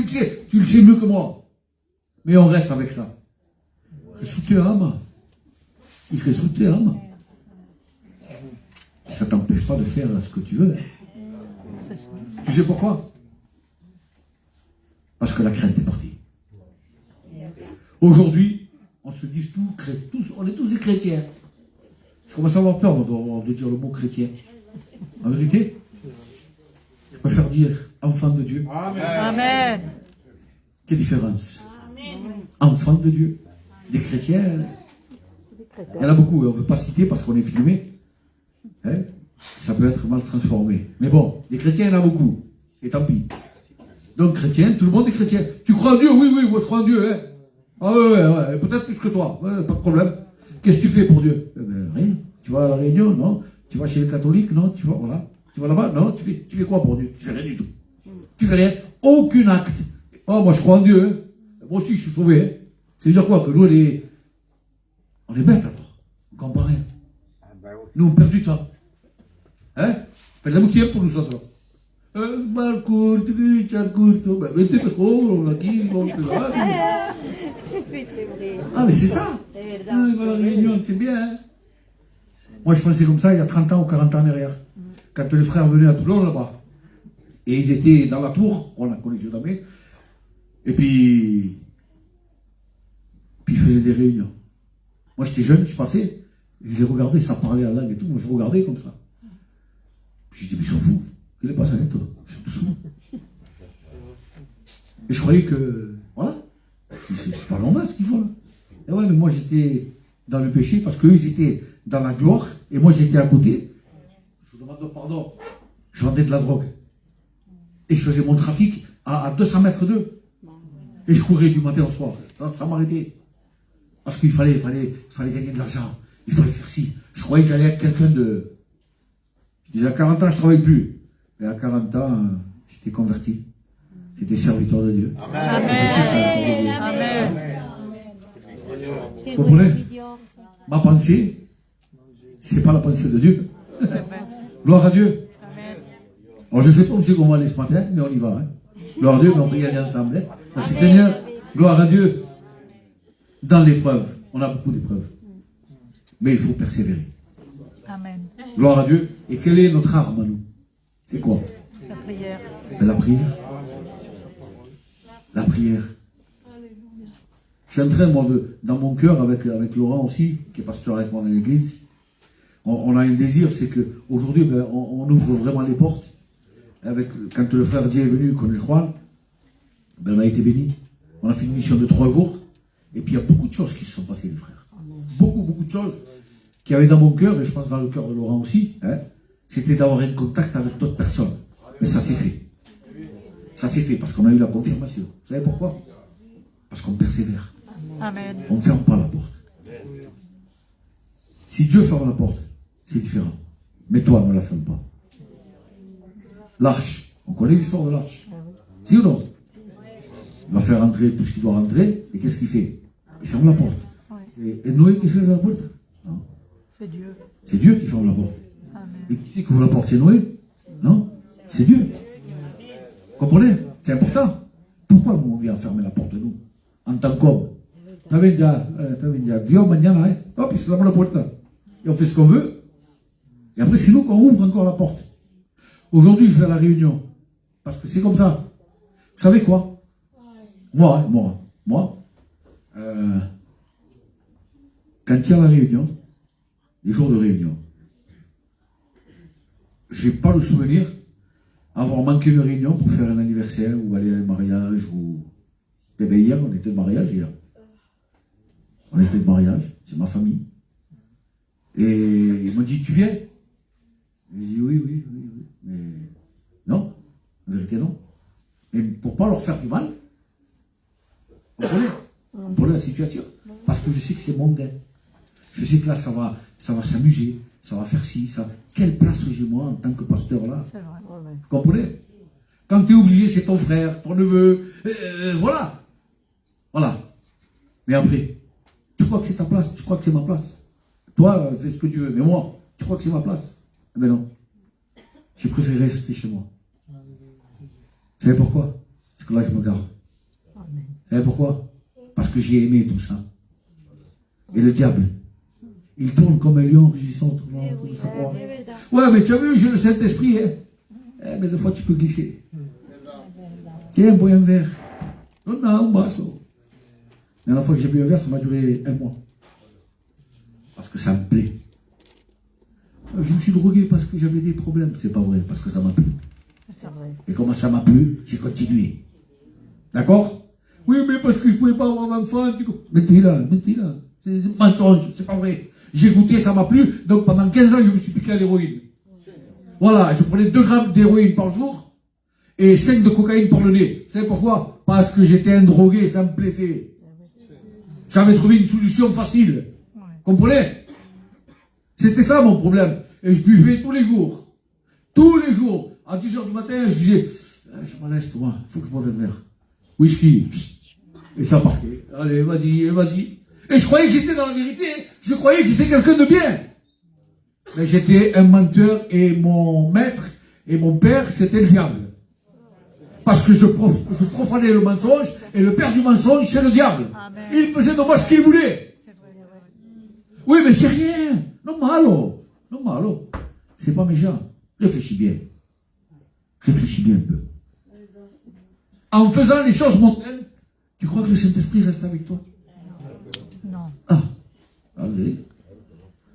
tu le sais mieux que moi. Mais on reste avec ça. Ressoute âme. Il ressoute âme. Ça ne t'empêche pas de faire ce que tu veux. Hein. Tu sais pourquoi? Parce que la crainte est partie. Aujourd'hui, on se dit tous, on est tous des chrétiens. Je commence à avoir peur de dire le mot chrétien. En vérité, je préfère dire enfant de Dieu. Amen. Quelle différence? Enfant de Dieu. Des chrétiens, il y en a beaucoup, on ne veut pas citer parce qu'on est filmé. Hein? Ça peut être mal transformé. Mais bon, les chrétiens, il y en a beaucoup. Et tant pis. Donc chrétien, tout le monde est chrétien. Tu crois en Dieu? Oui, moi je crois en Dieu. Hein? Ah ouais, peut-être plus que toi. Ouais, pas de problème. Qu'est-ce que tu fais pour Dieu? Rien. Tu vas à la réunion? Non. Tu vas chez les catholiques? Non. Tu vas là-bas? Non. Tu fais quoi pour Dieu? Tu fais rien du tout. Tu fais rien. Aucun acte. Oh, moi je crois en Dieu. Hein? Moi aussi je suis sauvé. Hein? Ça veut dire quoi? Que nous on est bêtes alors. On ne comprend rien. Nous on perd du temps. Hein? Faites la moitié pour nous autres. Ah mais c'est ça. La réunion, c'est bien. Hein? Moi je pensais comme ça il y a 30 ans ou 40 ans derrière. Quand les frères venaient à Toulon là-bas. Et ils étaient dans la tour, on la connaissait jamais. Et puis ils faisaient des réunions. Moi j'étais jeune, je passais, je les regardais, ça parlait en langue et tout, moi je regardais comme ça. Puis je dis mais ils sont fous. Il est pas ça, toi. Ils sont tous fous. Et je croyais que, voilà, c'est pas normal ce qu'ils font là. Et ouais, mais moi j'étais dans le péché parce qu'eux ils étaient dans la gloire et moi j'étais à côté. Je vous demande pardon. Je vendais de la drogue. Et je faisais mon trafic à 200 mètres d'eux. Et je courais du matin au soir. Ça m'arrêtait. Parce qu'il fallait gagner de l'argent. Il fallait faire ci. Je croyais que j'allais être quelqu'un de... Je disais à 40 ans, je ne travaille plus. Et à 40 ans, j'étais converti. J'étais serviteur de Dieu. Amen. Je suis serviteur de Dieu. Amen. Vous comprenez? Ma pensée, c'est pas la pensée de Dieu. C'est vrai. Gloire à Dieu. Amen. Alors je ne sais pas où c'est qu'on va aller ce matin, mais on y va. Hein. Gloire à Dieu, mais on peut y aller ensemble. Hein. Merci Seigneur. Gloire à Dieu. Dans l'épreuve, on a beaucoup d'épreuves. Mais il faut persévérer. Amen. Gloire à Dieu. Et quelle est notre arme à nous? C'est quoi? La prière. La prière. La prière. Je suis en train, moi, dans mon cœur, avec Laurent aussi, qui est pasteur avec moi dans l'église, on a un désir, c'est qu'aujourd'hui, ben, on ouvre vraiment les portes. Quand le frère Dieu est venu, qu'on est Juan, ben, on a été béni. On a fait une mission de 3 jours. Et puis il y a beaucoup de choses qui se sont passées, les frères. Beaucoup de choses qui avaient dans mon cœur, et je pense dans le cœur de Laurent aussi, hein, c'était d'avoir un contact avec d'autres personnes. Mais ça s'est fait. Ça s'est fait parce qu'on a eu la confirmation. Vous savez pourquoi? Parce qu'on persévère. Amen. On ne ferme pas la porte. Si Dieu ferme la porte, c'est différent. Mais toi, ne la ferme pas. L'arche, on connaît l'histoire de l'arche. Si ou non? Il va faire rentrer tout ce qu'il doit rentrer, et qu'est-ce qu'il fait? Il ferme la porte. Et Noé, qu'est-ce qu'il fait dans la porte? Non. C'est Dieu. C'est Dieu qui ferme la porte. Amen. Et qui c'est qui ouvre la porte? C'est Noé? Non? C'est Dieu. Vous comprenez? C'est important. Pourquoi nous, on vient fermer la porte, nous, en tant qu'homme? T'avais dit, Dieu, mañana, hop, il se ferme la porte. Et on fait ce qu'on veut. Et après, c'est nous qu'on ouvre encore la porte. Aujourd'hui, je vais à la réunion. Parce que c'est comme ça. Vous savez quoi? Moi, quand il y a la réunion, les jours de réunion, j'ai pas le souvenir avoir manqué une réunion pour faire un anniversaire ou aller à un mariage ou... Eh bien, hier, on était de mariage, hier. On était de mariage, c'est ma famille. Et ils m'ont dit, tu viens? J'ai dit, oui. Mais non, en vérité, non. Mais pour pas leur faire du mal, vous comprenez la situation? Parce que je sais que c'est mondain. Je sais que là, ça va s'amuser, ça va faire ci, ça. Quelle place j'ai moi en tant que pasteur là? C'est vrai. Vous comprenez? Quand tu es obligé, c'est ton frère, ton neveu, voilà. Voilà. Mais après, tu crois que c'est ta place, tu crois que c'est ma place. Toi, fais ce que tu veux, mais moi, tu crois que c'est ma place? Eh ben non. J'ai préféré rester chez moi. Vous savez pourquoi? Parce que là, je me garde. Vous savez pourquoi? Parce que j'ai aimé tout ça. Et le diable, il tourne comme un lion rugissant autour de sa proie. Ouais, mais tu as vu, j'ai le Saint-Esprit, hein? Eh, mais des fois, tu peux glisser. Tiens, bois un verre. Non, un basso. La dernière fois que j'ai bu un verre, ça m'a duré 1 mois. Parce que ça me plaît. Je me suis drogué parce que j'avais des problèmes. C'est pas vrai, parce que ça m'a plu. C'est vrai. Et comment ça m'a plu, j'ai continué. D'accord? Oui, mais parce que je ne pouvais pas avoir d'enfant. Mentira. C'est un mensonge, c'est pas vrai. J'ai goûté, ça m'a plu. Donc pendant 15 ans, je me suis piqué à l'héroïne. Voilà, je prenais 2 grammes d'héroïne par jour et 5 de cocaïne par le nez. Vous savez pourquoi? Parce que j'étais un drogué, ça me plaisait. J'avais trouvé une solution facile. Comprenez? C'était ça mon problème. Et je buvais tous les jours. Tous les jours. À 10h du matin, je disais, je m'en laisse, moi, il faut que je boive un verre. Whisky. Et ça partait. Allez, vas-y. Et je croyais que j'étais dans la vérité. Je croyais que j'étais quelqu'un de bien. Mais j'étais un menteur et mon maître et mon père, c'était le diable. Parce que je profanais le mensonge et le père du mensonge, c'est le diable. Amen. Il faisait de moi ce qu'il voulait. C'est vrai. Oui, mais c'est rien. Non malo. C'est pas méchant. Réfléchis bien. Réfléchis bien un peu. En faisant les choses mondaines, tu crois que le Saint-Esprit reste avec toi? Non. Ah, allez.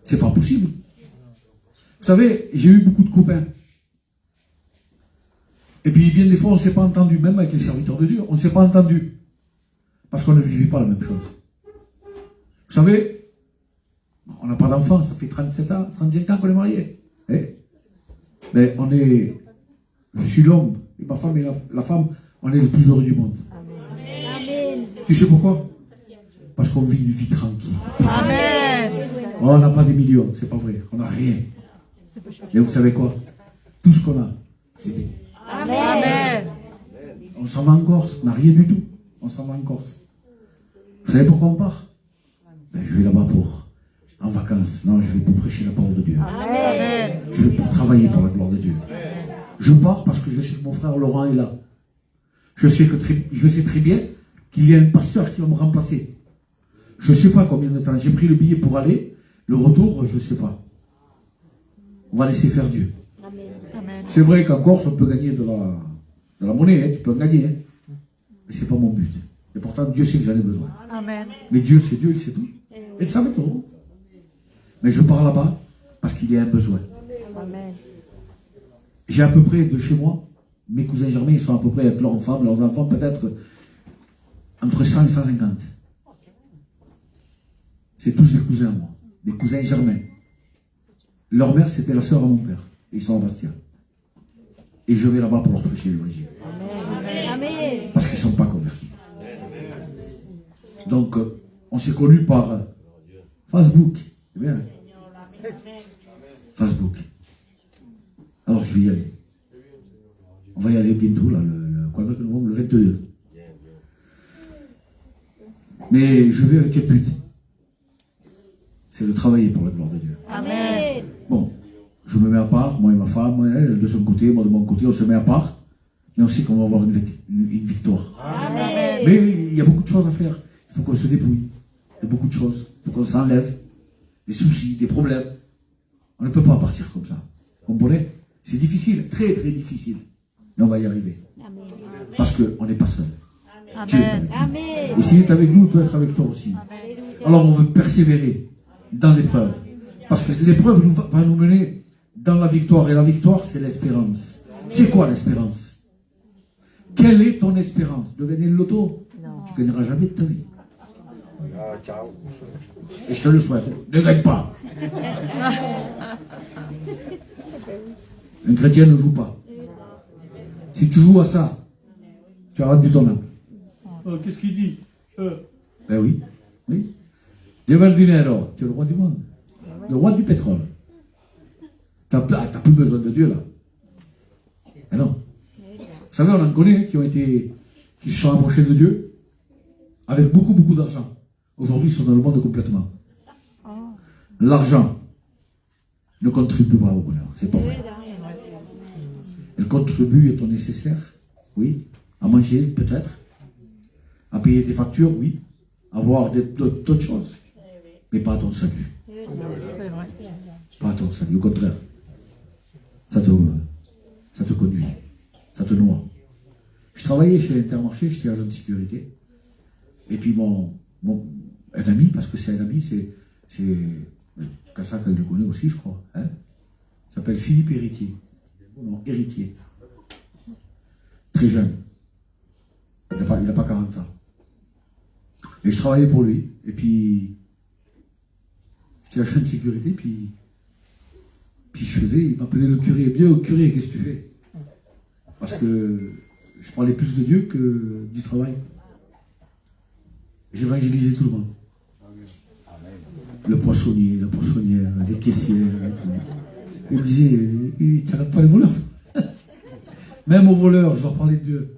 C'est pas possible. Vous savez, j'ai eu beaucoup de copains. Et puis, bien des fois, on ne s'est pas entendu, même avec les serviteurs de Dieu, on ne s'est pas entendu. Parce qu'on ne vivait pas la même chose. Vous savez, on n'a pas d'enfant, ça fait 37 ans, 35 ans qu'on est mariés. Mais je suis l'homme, et ma femme et la femme, on est les plus heureux du monde. Amen. Tu sais pourquoi? Parce qu'on vit une vie tranquille. Amen. Oh, on n'a pas des millions, c'est pas vrai, on n'a rien. Mais vous savez quoi? Tout ce qu'on a, c'est bien. Amen. On s'en va en Corse, on n'a rien du tout. On s'en va en Corse. Vous savez pourquoi on part? Je vais là-bas en vacances. Non, je vais pour prêcher la parole de Dieu. Amen. Je vais pour travailler pour la gloire de Dieu. Je pars parce que je sais que mon frère Laurent est là. Je sais très bien qu'il y a un pasteur qui va me remplacer. Je ne sais pas combien de temps. J'ai pris le billet pour aller. Le retour, je ne sais pas. On va laisser faire Dieu. Amen. C'est vrai qu'en Corse, on peut gagner de la monnaie. Hein, tu peux en gagner. Hein. Mais ce n'est pas mon but. Et pourtant, Dieu sait que j'en ai besoin. Amen. Mais Dieu, c'est Dieu, il sait tout. Et ça va tout. Mais je pars là-bas parce qu'il y a un besoin. Amen. J'ai à peu près de chez moi, mes cousins germains, ils sont à peu près avec leurs enfants peut-être entre 100 et 150. C'est tous des cousins, moi. Des cousins germains. Leur mère, c'était la sœur à mon père. Ils sont à Bastia. Et je vais là-bas pour leur prêcher l'évangile. Amen. Parce qu'ils ne sont pas convertis. Donc, on s'est connus par Facebook. C'est bien. Facebook. Alors, je vais y aller. On va y aller bientôt, là, le 22. Mais je vais avec un but. C'est de travailler pour la gloire de Dieu. Amen. Bon, je me mets à part, moi et ma femme, elle de son côté, moi de mon côté, on se met à part. Mais on sait qu'on va avoir une victoire. Amen. Mais il y a beaucoup de choses à faire. Il faut qu'on se débrouille. Il y a beaucoup de choses. Il faut qu'on s'enlève. Des soucis, des problèmes. On ne peut pas partir comme ça. Vous comprenez? C'est difficile, très très difficile. Mais on va y arriver. Parce qu'on n'est pas seul. Dieu est avec nous. Amen. Et s'il est avec nous, il doit être avec toi aussi. Alors on veut persévérer dans l'épreuve. Parce que l'épreuve va nous mener dans la victoire. Et la victoire, c'est l'espérance. C'est quoi l'espérance? Quelle est ton espérance? De gagner le loto? Tu ne gagneras jamais de ta vie. Et je te le souhaite. Ne gagne pas. Un chrétien ne joue pas. Si tu joues à ça, tu arrêtes du ton âme. Oh, qu'est-ce qu'il dit? Ben oui. Oui. Dieu el dinero. Tu es le roi du monde. Le roi du pétrole. Tu n'as plus besoin de Dieu là. Mais non. Vous savez, on en connaît qui se sont approchés de Dieu avec beaucoup, beaucoup d'argent. Aujourd'hui, ils sont dans le monde complètement. L'argent ne contribue pas au bonheur. C'est pas vrai. Elle contribue à ton nécessaire, oui. À manger, peut-être. À payer des factures, oui. À avoir d'autres choses. Mais pas à ton salut. C'est vrai. Pas à ton salut. Au contraire. Ça te conduit. Ça te noie. Je travaillais chez Intermarché, j'étais agent de sécurité. Et puis un ami, parce que c'est un ami, c'est Kassak, il le connaît aussi, je crois. Hein, il s'appelle Philippe Héritier. Non, Héritier. Très jeune. Il n'a pas 40 ans. Et je travaillais pour lui. Et puis, j'étais agent de sécurité, puis il m'appelait le curé. Bien, curé, qu'est-ce que tu fais? Parce que je parlais plus de Dieu que du travail. J'évangélisais tout le monde. Le poissonnier, la poissonnière, les caissières. Il me disait, tu n'arrêtes pas les voleurs. Même aux voleurs, je leur parlais de Dieu.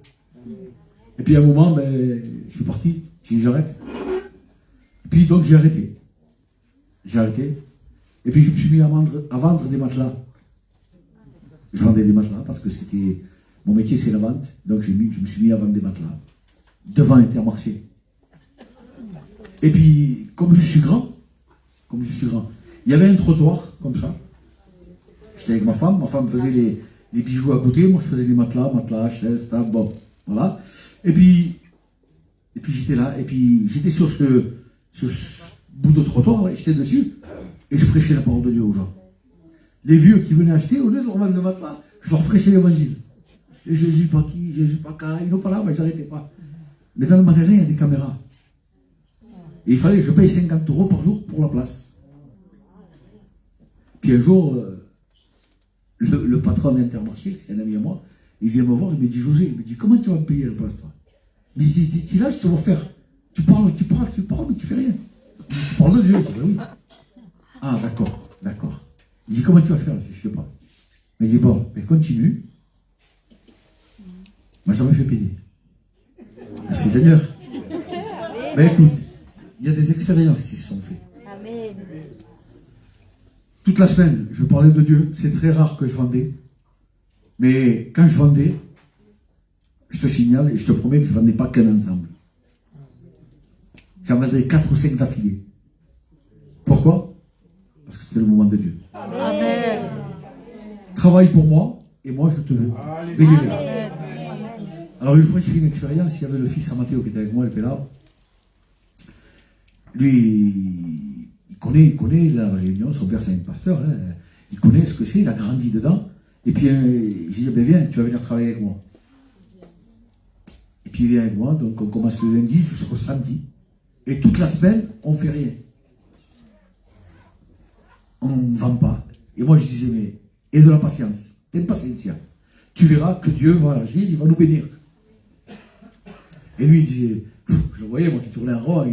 Et puis à un moment, je suis parti, j'ai dit j'arrête. Et puis donc j'ai arrêté. J'ai arrêté. Et puis je me suis mis à vendre des matelas. Je vendais des matelas parce que c'était... Mon métier c'est la vente. Donc je me suis mis à vendre des matelas. Devant Intermarché. Et puis, comme je suis grand, il y avait un trottoir, comme ça. J'étais avec ma femme faisait les bijoux à côté, moi je faisais les matelas, chaises, table, bon, voilà. Et puis j'étais là, et puis j'étais sur ce bout de trottoir, là, j'étais dessus, et je prêchais la parole de Dieu aux gens. Les vieux qui venaient acheter, au lieu de leur vendre le matelas, je leur prêchais l'évangile. Jésus pas qui, Jésus pas quand, ils n'ont pas là, mais ils n'arrêtaient pas. Mais dans le magasin, il y a des caméras. Et il fallait que je paye 50 € par jour pour la place. Puis un jour, le patron d'Intermarché, c'est un ami à moi, il vient me voir, il me dit, José, il me dit, comment tu vas me payer la place, toi? Il me dit, tu là, je te vois faire. Tu parles, mais tu fais rien. Il dit, tu parles de Dieu, je dis, oui. Ah, d'accord. Il dit, comment tu vas faire? Je dis, je sais pas. Il dit, bon, mais continue. Moi, jamais fait payer. Merci Seigneur. Mais écoute, il y a des expériences qui se sont faites. Amen. Toute la semaine, je parlais de Dieu. C'est très rare que je vendais. Mais quand je vendais, je te signale et je te promets que je ne vendais pas qu'un ensemble. J'en vendais 4 ou 5 d'affilée. Pourquoi? Parce que c'était le moment de Dieu. Amen. Travaille pour moi et moi je te veux. Bénis-les. Amen. Alors une fois j'ai fait une expérience, il y avait le fils à Mathéo qui était avec moi, il était là. Lui, il connaît la réunion, son père c'est un pasteur, hein. Il connaît ce que c'est, il a grandi dedans. Et puis j'ai dit, ben viens, tu vas venir travailler avec moi. Et puis il vient avec moi, donc on commence le lundi jusqu'au samedi. Et toute la semaine, on ne fait rien. On ne vend pas. Et moi je disais, mais, et de la patience, t'es une patience. Tu verras que Dieu va agir, il va nous bénir. Et lui, il disait, je le voyais, moi, qui tournait en rond,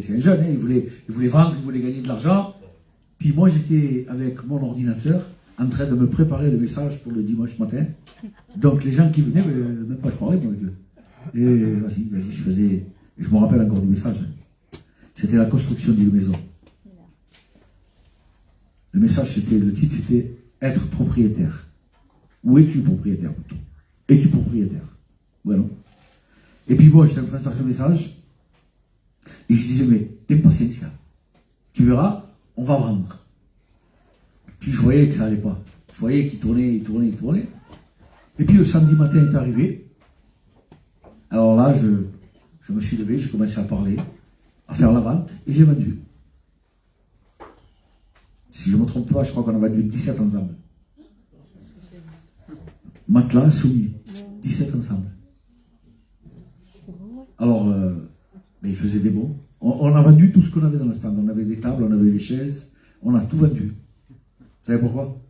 c'est un jeune, hein, il voulait vendre, il voulait gagner de l'argent. Puis moi, j'étais avec mon ordinateur, en train de me préparer le message pour le dimanche matin. Donc, les gens qui venaient, même pas je parlais, moi, avec eux. Et vas-y, je faisais, je me rappelle encore du message. C'était la construction d'une maison. Le message, le titre, c'était être propriétaire. Où es-tu propriétaire, plutôt? Es-tu propriétaire? Voilà. Et puis moi, j'étais en train de faire ce message, et je disais, mais t'es patience, là. Tu verras, on va vendre. Puis je voyais que ça allait pas. Je voyais qu'il tournait. Et puis le samedi matin est arrivé. Alors là, je me suis levé, j'ai commencé à parler, à faire la vente, et j'ai vendu. Si je ne me trompe pas, je crois qu'on a vendu 17 ensemble. Matelas, souliers, 17 ensemble. Alors, il faisait des bons. On a vendu tout ce qu'on avait dans le stand. On avait des tables, on avait des chaises, on a tout vendu. Vous savez pourquoi?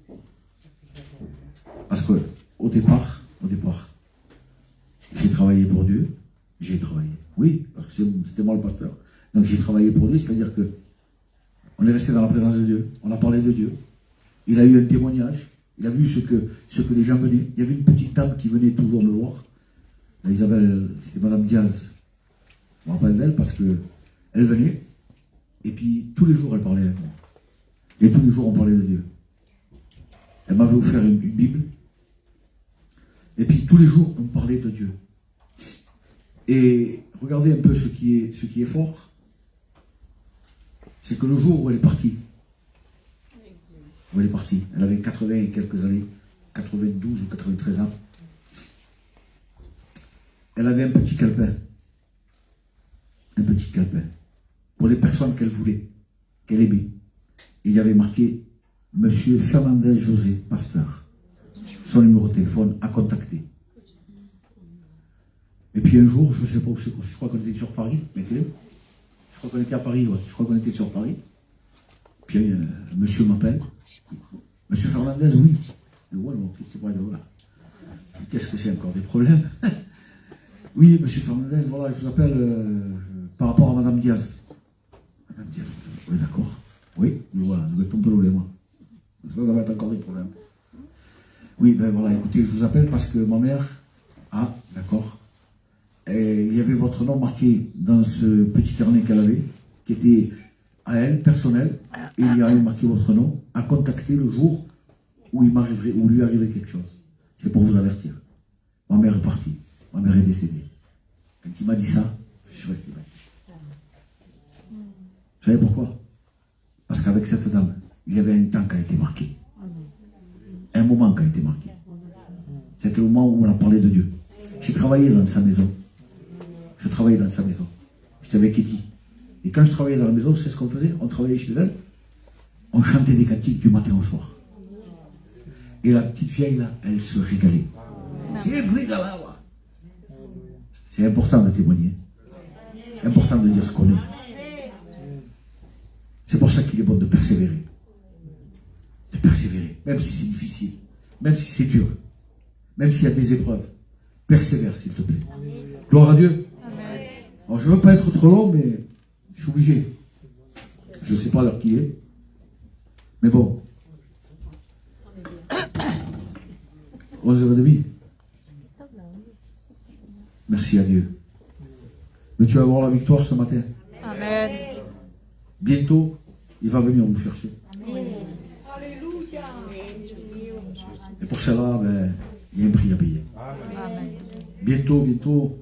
Parce que au départ, j'ai travaillé pour Dieu. Oui, parce que c'était moi le pasteur. Donc j'ai travaillé pour Dieu, c'est-à-dire que on est resté dans la présence de Dieu, on a parlé de Dieu. Il a eu un témoignage, il a vu ce que les gens venaient. Il y avait une petite dame qui venait toujours me voir. Isabelle, c'était Madame Diaz. Je me rappelle d'elle parce qu'elle venait, et puis tous les jours elle parlait avec moi. Et tous les jours on parlait de Dieu. Elle m'avait offert une Bible, et puis tous les jours on parlait de Dieu. Et regardez un peu ce qui est fort, c'est que le jour où elle est partie, elle avait 80 et quelques années, 92 ou 93 ans, elle avait un petit calepin, pour les personnes qu'elle voulait, qu'elle aimait. Il y avait marqué Monsieur Fernandez José, pasteur. Son numéro de téléphone à contacter. Et puis un jour, je ne sais pas où je crois qu'on était sur Paris, mettez-le. Je crois qu'on était à Paris, ouais. Je crois qu'on était sur Paris. Puis un monsieur m'appelle. Monsieur Fernandez, oui. Et ouais, voilà. Qu'est-ce que c'est encore des problèmes? Oui, monsieur Fernandez, voilà, je vous appelle par rapport à Madame Diaz. Madame Diaz, oui, d'accord. Oui, voilà, nous mettons pas problème. Ça va être encore des problèmes. Oui, ben voilà, écoutez, je vous appelle parce que ma mère, d'accord, et il y avait votre nom marqué dans ce petit carnet qu'elle avait, qui était à elle, personnel, et il y avait marqué votre nom, à contacter le jour où lui arriverait quelque chose. C'est pour vous avertir. Ma mère est partie, ma mère est décédée. Quand il m'a dit ça, je suis resté bête. Vous savez pourquoi? Parce qu'avec cette dame, il y avait un temps qui a été marqué. Un moment qui a été marqué. C'était le moment où on a parlé de Dieu. J'ai travaillé dans sa maison. J'étais avec Kitty. Et quand je travaillais dans la maison, c'est ce qu'on faisait. On travaillait chez elle. On chantait des cantiques du matin au soir. Et la petite vieille, là, elle se régalait. C'est brigala. C'est important de témoigner. Important de dire ce qu'on est. C'est pour ça qu'il est bon de persévérer. De persévérer, même si c'est difficile, même si c'est dur, même s'il y a des épreuves. Persévère, s'il te plaît. Gloire à Dieu. Alors, je ne veux pas être trop long, mais je suis obligé. Je ne sais pas l'heure qu'il est. Mais bon. 11h30. Merci à Dieu. Mais tu vas avoir la victoire ce matin. Amen. Bientôt, il va venir nous chercher. Et pour cela, il y a un prix à payer. Amen. Bientôt,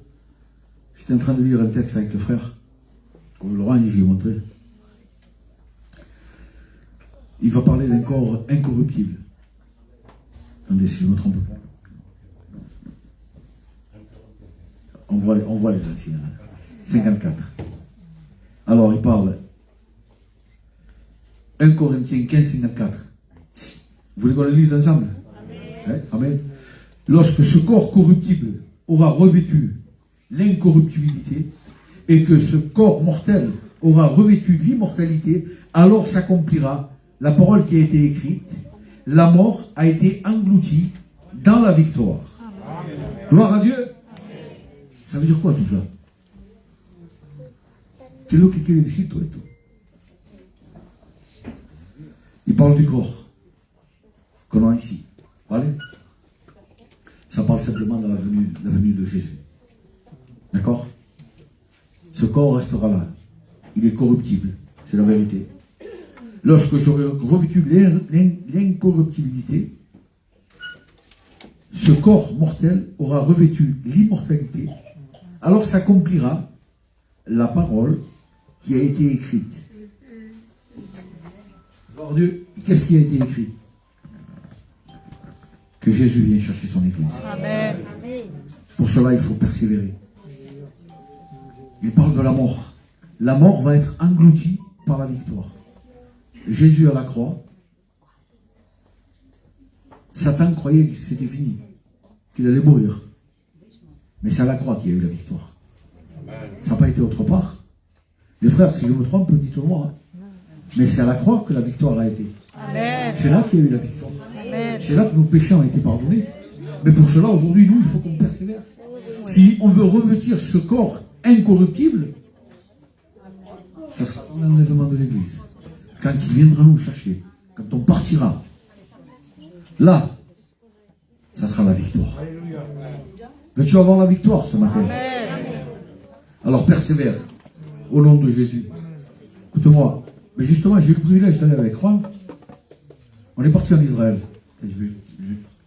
j'étais en train de lire un texte avec le frère. Comme Laurent, je lui ai montré. Il va parler d'un corps incorruptible. Attendez, si je ne me trompe pas. On voit les anciens. 54. Alors, il parle 1 Corinthiens 15, 54. Vous voulez qu'on le lise ensemble? Amen. Amen. Lorsque ce corps corruptible aura revêtu l'incorruptibilité et que ce corps mortel aura revêtu l'immortalité, alors s'accomplira la parole qui a été écrite. La mort a été engloutie dans la victoire. Amen. Gloire à Dieu. Ça veut dire quoi tout ça? C'est là qui est ici, toi et tout. Il parle du corps qu'on a ici. Allez. Ça parle simplement de la venue de Jésus. D'accord? Ce corps restera là. Il est corruptible. C'est la vérité. Lorsque j'aurai revêtu l'incorruptibilité, ce corps mortel aura revêtu l'immortalité. Alors s'accomplira la parole qui a été écrite. Alors Dieu, qu'est-ce qui a été écrit? Que Jésus vienne chercher son Église. Amen. Pour cela, il faut persévérer. Il parle de la mort. La mort va être engloutie par la victoire. Jésus à la croix, Satan croyait que c'était fini, qu'il allait mourir. Mais c'est à la croix qu'il y a eu la victoire. Ça n'a pas été autre part. Les frères, si je me trompe, dites-moi. Mais c'est à la croix que la victoire a été. Amen. C'est là qu'il y a eu la victoire. Amen. C'est là que nos péchés ont été pardonnés. Mais pour cela, aujourd'hui, nous, il faut qu'on persévère. Si on veut revêtir ce corps incorruptible, ça sera l'enlèvement de l'Église. Quand il viendra nous chercher, quand on partira, là, ça sera la victoire. Veux-tu avoir la victoire ce matin? Alors persévère, au nom de Jésus. Écoute-moi, mais justement, j'ai eu le privilège d'aller avec Juan. On est parti en Israël. Je vais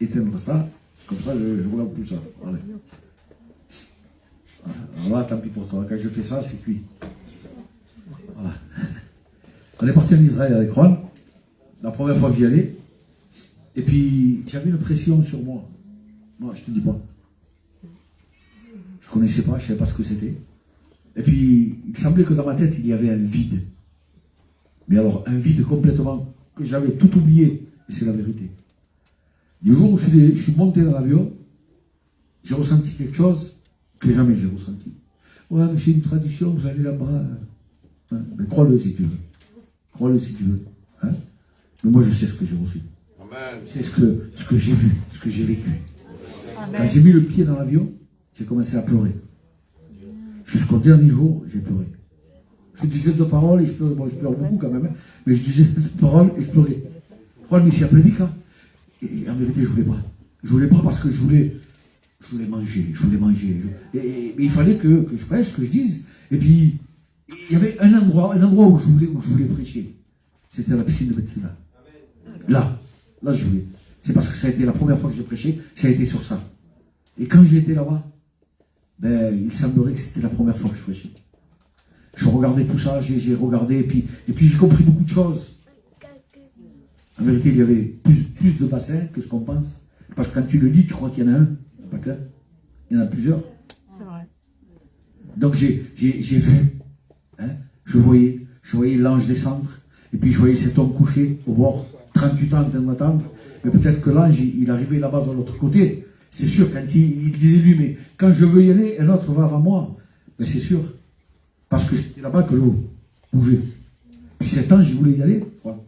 éteindre ça, comme ça je relève plus ça. Allez. Alors là, tant pis pour toi. Quand je fais ça, c'est cuit. Voilà. On est parti en Israël avec Juan, la première fois que j'y allais. Et puis, j'avais une pression sur moi. Moi, je te dis pas. Je connaissais pas, je savais pas ce que c'était. Et puis, il semblait que dans ma tête, il y avait un vide. Mais alors, un vide complètement, que j'avais tout oublié. Et c'est la vérité. Du jour où je suis monté dans l'avion, j'ai ressenti quelque chose que jamais j'ai ressenti. Ouais, mais c'est une tradition, vous allez là-bas. Hein, mais crois-le si tu veux. Crois-le si tu veux. Hein? Mais moi, je sais ce que j'ai reçu. Amen. Je sais ce que j'ai vu, ce que j'ai vécu. Amen. Quand j'ai mis le pied dans l'avion, j'ai commencé à pleurer. Jusqu'au dernier jour, j'ai pleuré. Je disais deux paroles et je pleurais. Bon, je pleure beaucoup quand même, hein, mais je disais deux paroles et je pleurais. Crois-le, mais c'est à prédicat. Et en vérité, je ne voulais pas. Je ne voulais pas parce que je voulais manger. Mais il fallait que je prêche, que je dise. Et puis, il y avait un endroit où je voulais prêcher. C'était à la piscine de Bethsaida. Là, je voulais. C'est parce que ça a été la première fois que j'ai prêché, ça a été sur ça. Et quand j'étais là-bas, il semblerait que c'était la première fois que je prêchais. Je regardais tout ça, j'ai regardé, et puis j'ai compris beaucoup de choses. En vérité, il y avait plus de bassins que ce qu'on pense. Parce que quand tu le lis, tu crois qu'il y en a un, pas qu'un. Il y en a plusieurs. C'est vrai. Donc j'ai vu, hein, je voyais l'ange descendre, et puis je voyais cet homme couché au bord, 38 ans en train d'attendre, mais peut-être que l'ange, il arrivait là-bas de l'autre côté, c'est sûr, quand il disait lui, mais quand je veux y aller, un autre va avant moi. Mais c'est sûr. Parce que c'était là-bas que l'eau bougeait. Puis cet ange, il voulait y aller. Voilà.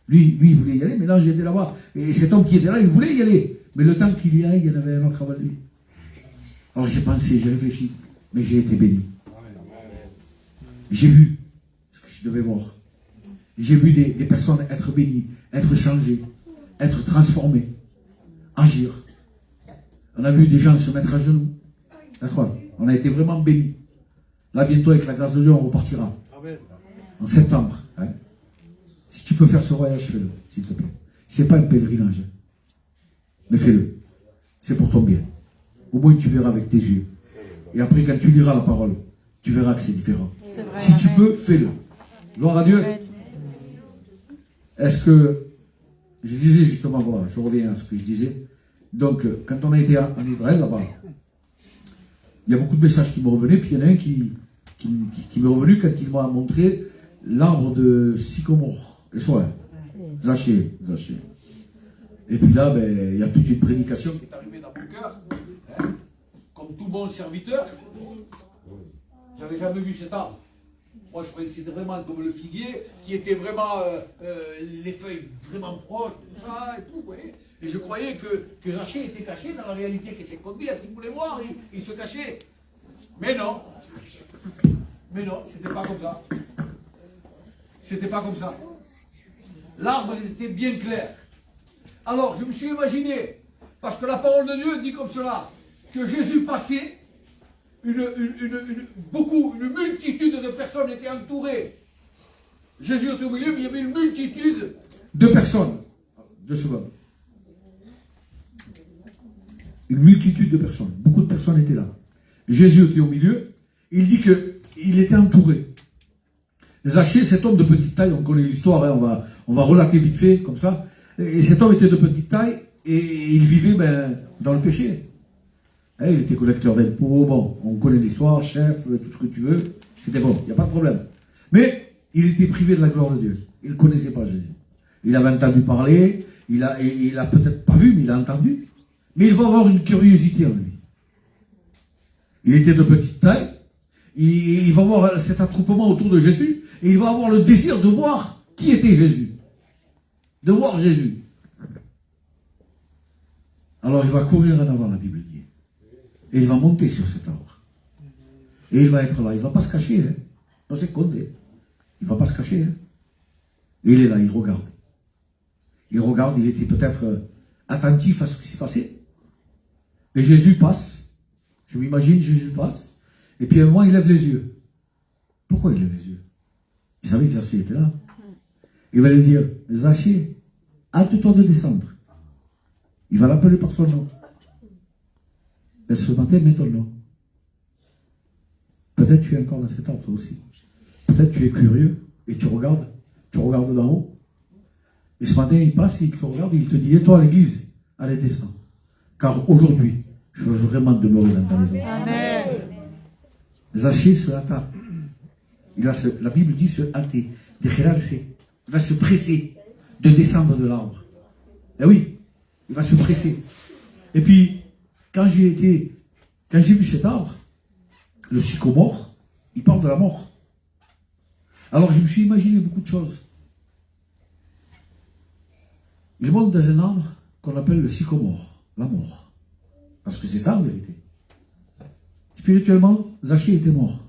Lui, il voulait y aller, mais l'ange était là-bas. Et cet homme qui était là, il voulait y aller. Mais le temps qu'il y aille, il y en avait un autre avant lui. Alors j'ai pensé, j'ai réfléchi, mais j'ai été béni. J'ai vu ce que je devais voir. J'ai vu des personnes être bénies, être changées, être transformées, agir. On a vu des gens se mettre à genoux. D'accord. On a été vraiment bénis. Là, bientôt, avec la grâce de Dieu, on repartira. En septembre. Hein. Si tu peux faire ce voyage, fais-le, s'il te plaît. C'est pas un pèlerinage. Mais fais-le. C'est pour ton bien. Au moins, tu verras avec tes yeux. Et après, quand tu liras la parole, tu verras que c'est différent. C'est vrai, Si tu amen. peux, fais-le. Gloire à Dieu. Amen. Est-ce que, je disais justement, voilà, je reviens à ce que je disais. Donc, quand on a été en Israël, là-bas, il y a beaucoup de messages qui me revenaient, puis il y en a un qui m'est revenu quand il m'a montré l'arbre de sycomore. Et soit, Zaché. Et puis là, ben, il y a toute une prédication qui est arrivée dans mon cœur. Hein, comme tout bon serviteur. J'avais jamais vu cet arbre. Moi, je croyais que c'était vraiment comme le figuier, qui était vraiment les feuilles vraiment proches, tout ça et tout, vous voyez. Et je croyais que Zaché était caché dans la réalité, que c'est conduit, il voulait voir, il se cachait. Mais non. Mais non, c'était pas comme ça. C'était pas comme ça. L'arbre était bien clair. Alors, je me suis imaginé, parce que la parole de Dieu dit comme cela, que Jésus passait, une multitude de personnes étaient entourées. Jésus était au milieu, mais il y avait une multitude de personnes. 2 secondes. Une multitude de personnes. Beaucoup de personnes étaient là. Jésus était au milieu. Il dit qu'il était entouré. Zaché, cet homme de petite taille, on connaît l'histoire, hein, on va relater vite fait, comme ça. Et cet homme était de petite taille, et il vivait dans le péché. Hein, il était collecteur d'impôts, bon, on connaît l'histoire, chef, tout ce que tu veux. C'était bon, il n'y a pas de problème. Mais il était privé de la gloire de Dieu. Il ne connaissait pas Jésus. Il avait entendu parler, il a peut-être pas vu, mais il a entendu. Mais il va avoir une curiosité en lui. Il était de petite taille, il va avoir cet attroupement autour de Jésus, et il va avoir le désir de voir qui était Jésus. De voir Jésus. Alors il va courir en avant, la Bible dit. Et il va monter sur cet arbre. Et il va être là, il ne va pas se cacher. Hein. Non, c'est condé. Il ne va pas se cacher. Hein. Et il est là, il regarde. Il regarde, il était peut-être attentif à ce qui se passait. Et Jésus passe. Je m'imagine, Jésus passe. Et puis à un moment, il lève les yeux. Pourquoi il lève les yeux? Il savait que Zaché était là. Il va lui dire, Zaché, hâte-toi de descendre. Il va l'appeler par son nom. Et ce matin, mets ton nom. Peut-être tu es encore dans cet arbre, toi aussi. Peut-être tu es curieux et tu regardes d'en haut. Et ce matin, il passe, il te regarde et il te dit, et toi à l'église, allez descends. Car aujourd'hui, je veux vraiment demeurer dans ta maison. Amen. Zaché se hâta. La Bible dit se hâter. Il va se presser de descendre de l'arbre. Eh oui, il va se presser. Et puis, quand j'ai vu cet arbre, le sycomore, il parle de la mort. Alors je me suis imaginé beaucoup de choses. Il monte dans un arbre qu'on appelle le sycomore, la mort. Parce que c'est ça en vérité. Spirituellement, Zaché était mort.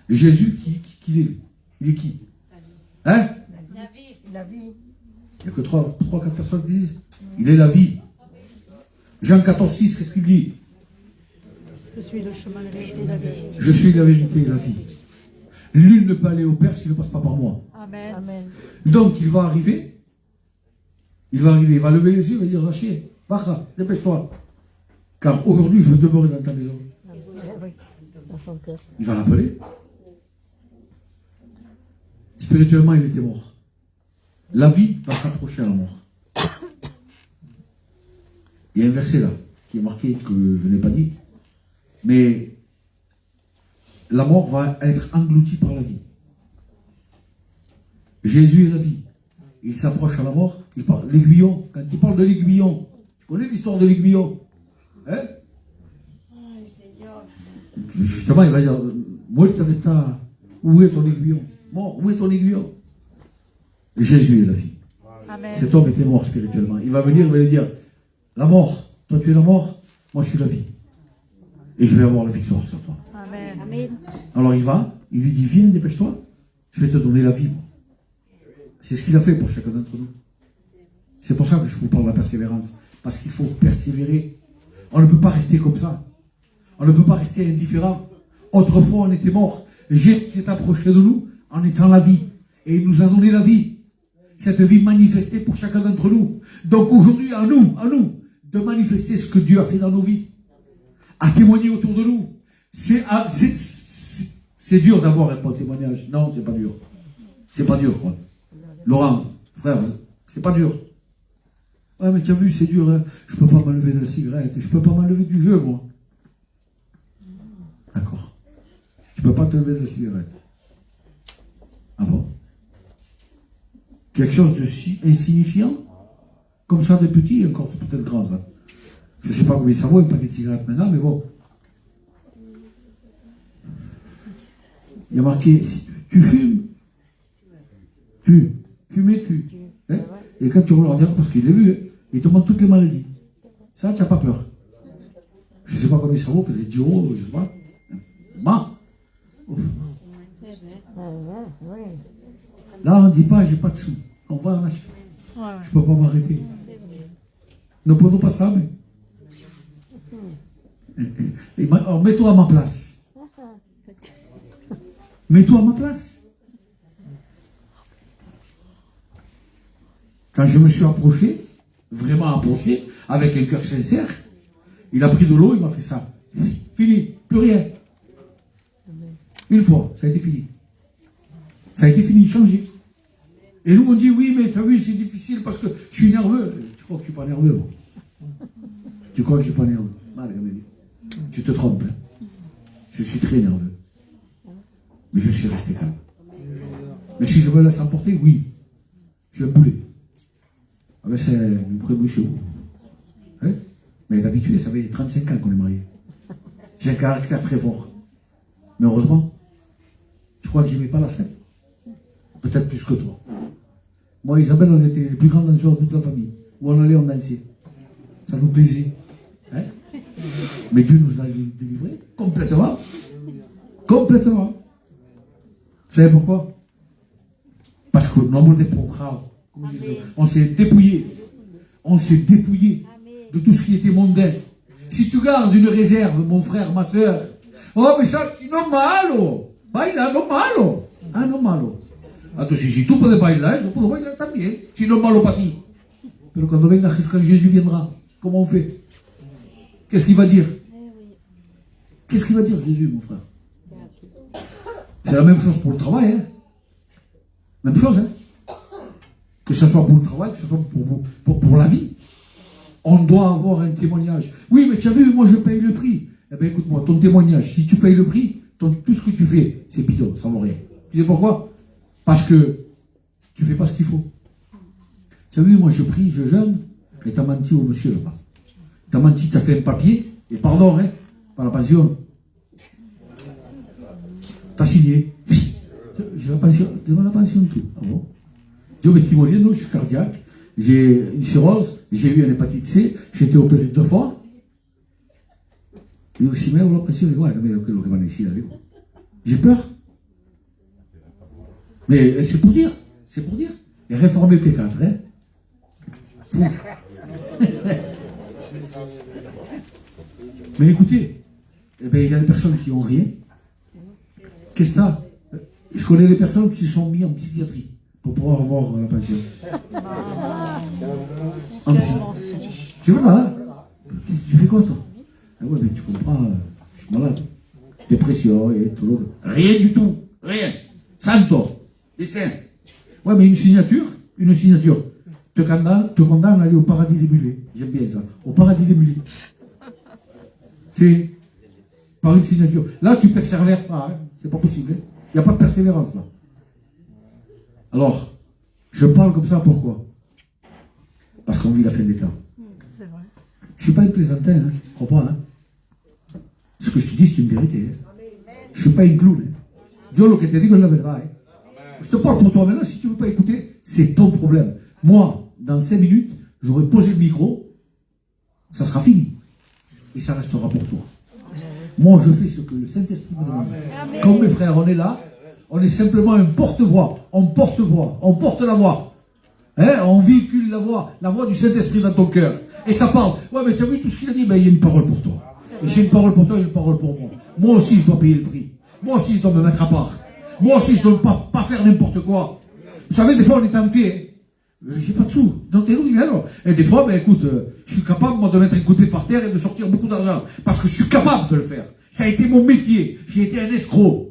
Et Jésus, qui est? Il est qui? Hein? La vie. Il n'y a que 3-4 personnes qui disent. Il est la vie. Jean 14,6, qu'est-ce qu'il dit? Je suis le chemin, la vérité et la vie. Je suis la vérité et la vie. Nul ne peut aller au Père s'il ne passe pas par moi. Amen. Amen. Donc il va arriver, il va lever les yeux, il va dire Zaché, Bacha, dépêche-toi. Car aujourd'hui je veux demeurer dans ta maison. Oui, dans son cœur. Il va l'appeler. Spirituellement, il était mort. La vie va s'approcher à la mort. Il y a un verset là, qui est marqué, que je n'ai pas dit, mais la mort va être engloutie par la vie. Jésus est la vie. Il s'approche à la mort. L'aiguillon, quand il parle de l'aiguillon, tu connais l'histoire de l'aiguillon? Hein? Justement, il va dire, Muerta de ta, où est ton aiguillon? Mort, où est ton aiguillon? Jésus est la vie. Amen. Cet homme était mort spirituellement. Il va venir, il va lui dire, la mort, toi tu es la mort, moi je suis la vie. Et je vais avoir la victoire sur toi. Amen. Amen. Alors il va, il lui dit, viens, dépêche-toi, je vais te donner la vie. Moi. C'est ce qu'il a fait pour chacun d'entre nous. C'est pour ça que je vous parle de la persévérance. Parce qu'il faut persévérer. On ne peut pas rester comme ça. On ne peut pas rester indifférent. Autrefois, on était morts. Jésus s'est approché de nous en étant la vie. Et il nous a donné la vie. Cette vie manifestée pour chacun d'entre nous. Donc aujourd'hui, à nous, de manifester ce que Dieu a fait dans nos vies. À témoigner autour de nous. C'est dur d'avoir un bon témoignage. Non, c'est pas dur. C'est pas dur, quoi. Laurent, frère, c'est pas dur. Ouais, mais tu as vu, c'est dur, hein. Je peux pas m'enlever de la cigarette, je peux pas m'enlever du jeu, moi. D'accord. Tu peux pas te lever de la cigarette. Ah bon? Quelque chose de si insignifiant, comme ça de petit, encore c'est peut-être grand, ça. Je sais pas combien ça vaut, un paquet de cigarettes maintenant, mais bon. Il y a marqué, tu fumes, fumer, hein? Et quand tu regardes, parce qu'il l'a vu, hein, il te montre toutes les maladies. Ça, tu n'as pas peur. Je ne sais pas combien ça vaut, peut-être 10 euros, je ne sais pas. Bah. Là, on ne dit pas, j'ai pas de sous. On va en acheter. Je ne peux pas m'arrêter. Ne prenons pas ça, mais. Alors, mets-toi à ma place. Mets-toi à ma place. Quand je me suis approché, vraiment approché, avec un cœur sincère, il a pris de l'eau, il m'a fait ça. Fini, plus rien. Une fois, ça a été fini. Ça a été fini, changé. Et nous, on dit, oui, mais tu as vu, c'est difficile parce que je suis nerveux. Tu crois que je ne suis pas nerveux, moi? Tu crois que je ne suis pas nerveux? Mal, tu te trompes. Hein. Je suis très nerveux. Mais je suis resté calme. Mais si je me laisse emporter, oui. Je vais bouler. Ah ben c'est une prémonition. Hein? Mais d'habitude, ça fait 35 ans qu'on est mariés. J'ai un caractère très fort. Mais heureusement, tu crois que j'aimais pas la fête? Peut-être plus que toi. Moi et Isabelle, on était les plus grands danseurs de toute la famille. Où on allait, on dansait. Ça nous plaisait. Hein? Mais Dieu nous a délivrés complètement. Complètement. Vous savez pourquoi? Parce que nombre de programmes, on s'est dépouillé. On s'est dépouillé de tout ce qui était mondain. Si tu gardes une réserve, mon frère, ma soeur, oh, mais ça, c'est normal. Baila, normal. Ah, normal. Attends, si tu peux bailar, yo puedo bailar también. Si no es malo para ti. Pero cuando venga quand Jésus viendra, comment on fait? Qu'est-ce qu'il va dire? Qu'est-ce qu'il va dire, Jésus, mon frère? C'est la même chose pour le travail, hein. Même chose, hein. Que ce soit pour le travail, que ce soit pour la vie. On doit avoir un témoignage. Oui, mais tu as vu, moi je paye le prix. Eh bien, écoute-moi, ton témoignage, si tu payes le prix, tout ce que tu fais, c'est bidon, ça vaut rien. Tu sais pourquoi? Parce que tu ne fais pas ce qu'il faut. Tu as vu, moi je prie, je jeûne, et tu as menti au monsieur là-bas. Tu as menti, tu as fait un papier, et pardon, hein, par la pension. Tu as signé. J'ai la pension, demande la pension, tout. Ah bon? Dieu me témoigne, non, je suis cardiaque, j'ai une cirrhose, j'ai eu une hépatite C, j'ai été opéré 2 fois. Et aussi, mais la pension, j'ai peur. Mais c'est pour dire, Et réformer P4, hein. Fou. Mais écoutez, eh ben, il y a des personnes qui n'ont rien. Qu'est-ce que t'as? Je connais des personnes qui se sont mis en psychiatrie pour pouvoir avoir la pension. En psy. Tu vois, hein? Tu fais quoi, toi? Ah ouais, mais tu comprends, je suis malade. Dépression et tout. Rien du tout. Rien. Santo. Dessin. Ouais, mais une signature te condamne à aller au paradis des mulets. J'aime bien ça. Au paradis des mulets. C'est par une signature. Là, tu persévères pas. Hein. C'est pas possible. Hein. Il n'y a pas de persévérance là. Alors, je parle comme ça pourquoi? Parce qu'on vit la fin des temps. C'est vrai. Je ne suis pas un plaisantin, hein. Crois pas. Hein. Ce que je te dis, c'est une vérité. Hein. Je ne suis pas un clown. Hein. Dieu, ce que te dit, c'est la vérité. Hein. Je te parle pour toi maintenant, si tu ne veux pas écouter, c'est ton problème. Moi, dans 5 minutes, j'aurai posé le micro, ça sera fini. Et ça restera pour toi. Moi, je fais ce que le Saint-Esprit me demande. Comme mes frères, on est là, on est simplement un porte-voix. On porte-voix, on porte la voix. Hein? On véhicule la voix du Saint-Esprit dans ton cœur. Et ça parle. Ouais, mais tu as vu tout ce qu'il a dit? Ben, il y a une parole pour toi. Et j'ai une parole pour toi, il y a une parole pour moi. Moi aussi, je dois payer le prix. Moi aussi, je dois me mettre à part. Moi aussi, je ne dois pas faire n'importe quoi. Vous savez, des fois, on est tenté. Hein. J'ai pas de sous. Donc, oui, alors. Et des fois, ben, écoute, je suis capable, moi, de mettre un côté par terre et de sortir beaucoup d'argent. Parce que je suis capable de le faire. Ça a été mon métier. J'ai été un escroc.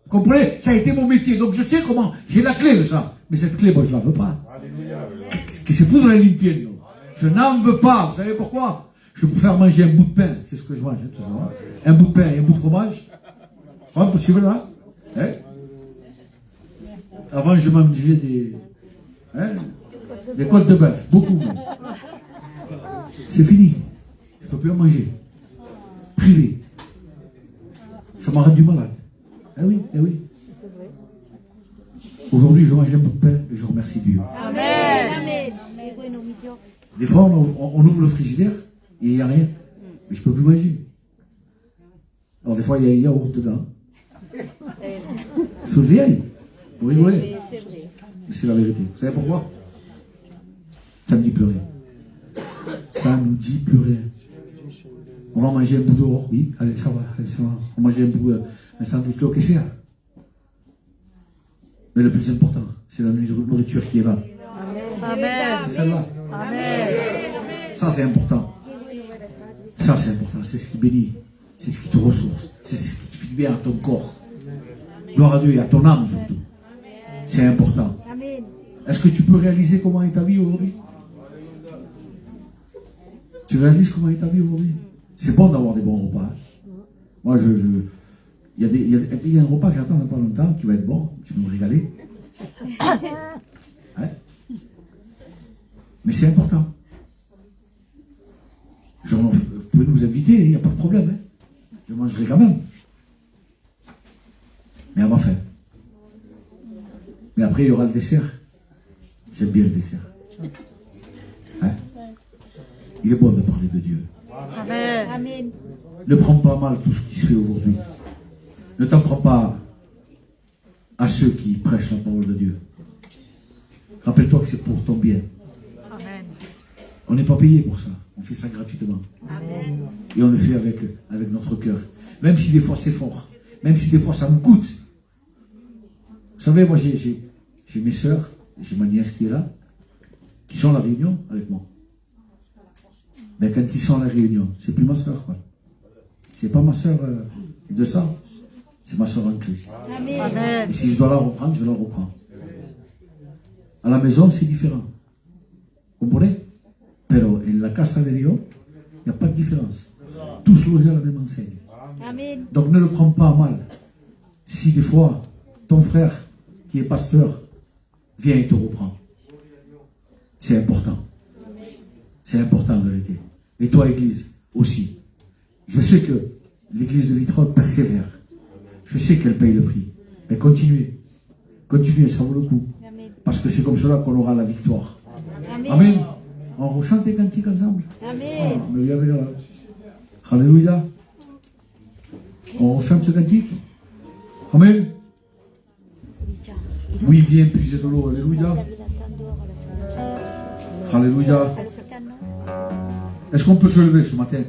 Vous comprenez? Ça a été mon métier. Donc, je sais comment. J'ai la clé de ça. Mais cette clé, moi, je ne la veux pas. Que c'est pour la ligne. Je n'en veux pas. Vous savez pourquoi? Je préfère manger un bout de pain. C'est ce que je mange, hein, tout ça. Hein. Un bout de pain et un bout de fromage. Pas possible, là? Hein? Avant, je mangeais des côtes de bœuf, beaucoup. C'est fini. Je ne peux plus en manger. Privé. Ça m'a rendu malade. Eh oui, eh oui. Aujourd'hui, je mange un bout de pain et je remercie Dieu. Amen. Des fois, on ouvre le frigidaire et il n'y a rien. Mais je ne peux plus manger. Alors, des fois, il y a un yaourt dedans. Sous vieille. Vous rigolez. Mais c'est la vérité. Vous savez pourquoi? Ça ne me dit plus rien. Ça ne nous dit plus rien. On va manger un bout dehors, oui. Allez, ça va. On va manger un sandwich au caissière. Mais le plus important, c'est la nourriture qui est là. Amen. C'est celle-là. Amen. Ça, c'est important. Ça, c'est important. C'est ce qui bénit. C'est ce qui te ressource. C'est ce qui te fait du bien à ton corps. Gloire à Dieu et à ton âme surtout. C'est important. Est-ce que tu peux réaliser comment est ta vie aujourd'hui? Tu réalises comment est ta vie aujourd'hui? C'est bon d'avoir des bons repas. Hein? Moi, il y a un repas que j'attends dans pas longtemps qui va être bon. Tu vas me régaler. Hein? Mais c'est important. Genre, vous pouvez nous inviter, il n'y a pas de problème. Hein? Je mangerai quand même. Mais à ma faim. Mais après, il y aura le dessert. J'aime bien le dessert. Hein? Il est bon de parler de Dieu. Amen. Ne prends pas mal tout ce qui se fait aujourd'hui. Ne t'en prends pas à ceux qui prêchent la parole de Dieu. Rappelle-toi que c'est pour ton bien. Amen. On n'est pas payé pour ça. On fait ça gratuitement. Amen. Et on le fait avec notre cœur. Même si des fois c'est fort. Même si des fois ça me coûte. Vous savez, moi j'ai mes soeurs, j'ai ma nièce qui est là, qui sont à la réunion avec moi. Mais quand ils sont à la réunion, c'est plus ma soeur, quoi. C'est pas ma soeur de sang, c'est ma soeur en Christ. Amen. Et si je dois la reprendre, je la reprends. À la maison, c'est différent. Vous comprenez? Pero en la casa de Dios, il n'y a pas de différence. Tous logés à la même enseigne. Amen. Donc ne le prends pas mal. Si des fois, ton frère, qui est pasteur, vient et te reprend. C'est important. C'est important en vérité. Et toi, Église, aussi. Je sais que l'Église de Vitrolles persévère. Je sais qu'elle paye le prix. Mais continuez. Continuez, ça vaut le coup. Parce que c'est comme cela qu'on aura la victoire. Amen. On rechante les cantiques ensemble. Amen. Mais il y avait là. Alléluia. On rechante ce cantique. Amen. Oui, viens puiser de l'eau. Alléluia. Alléluia. Est-ce qu'on peut se lever ce matin?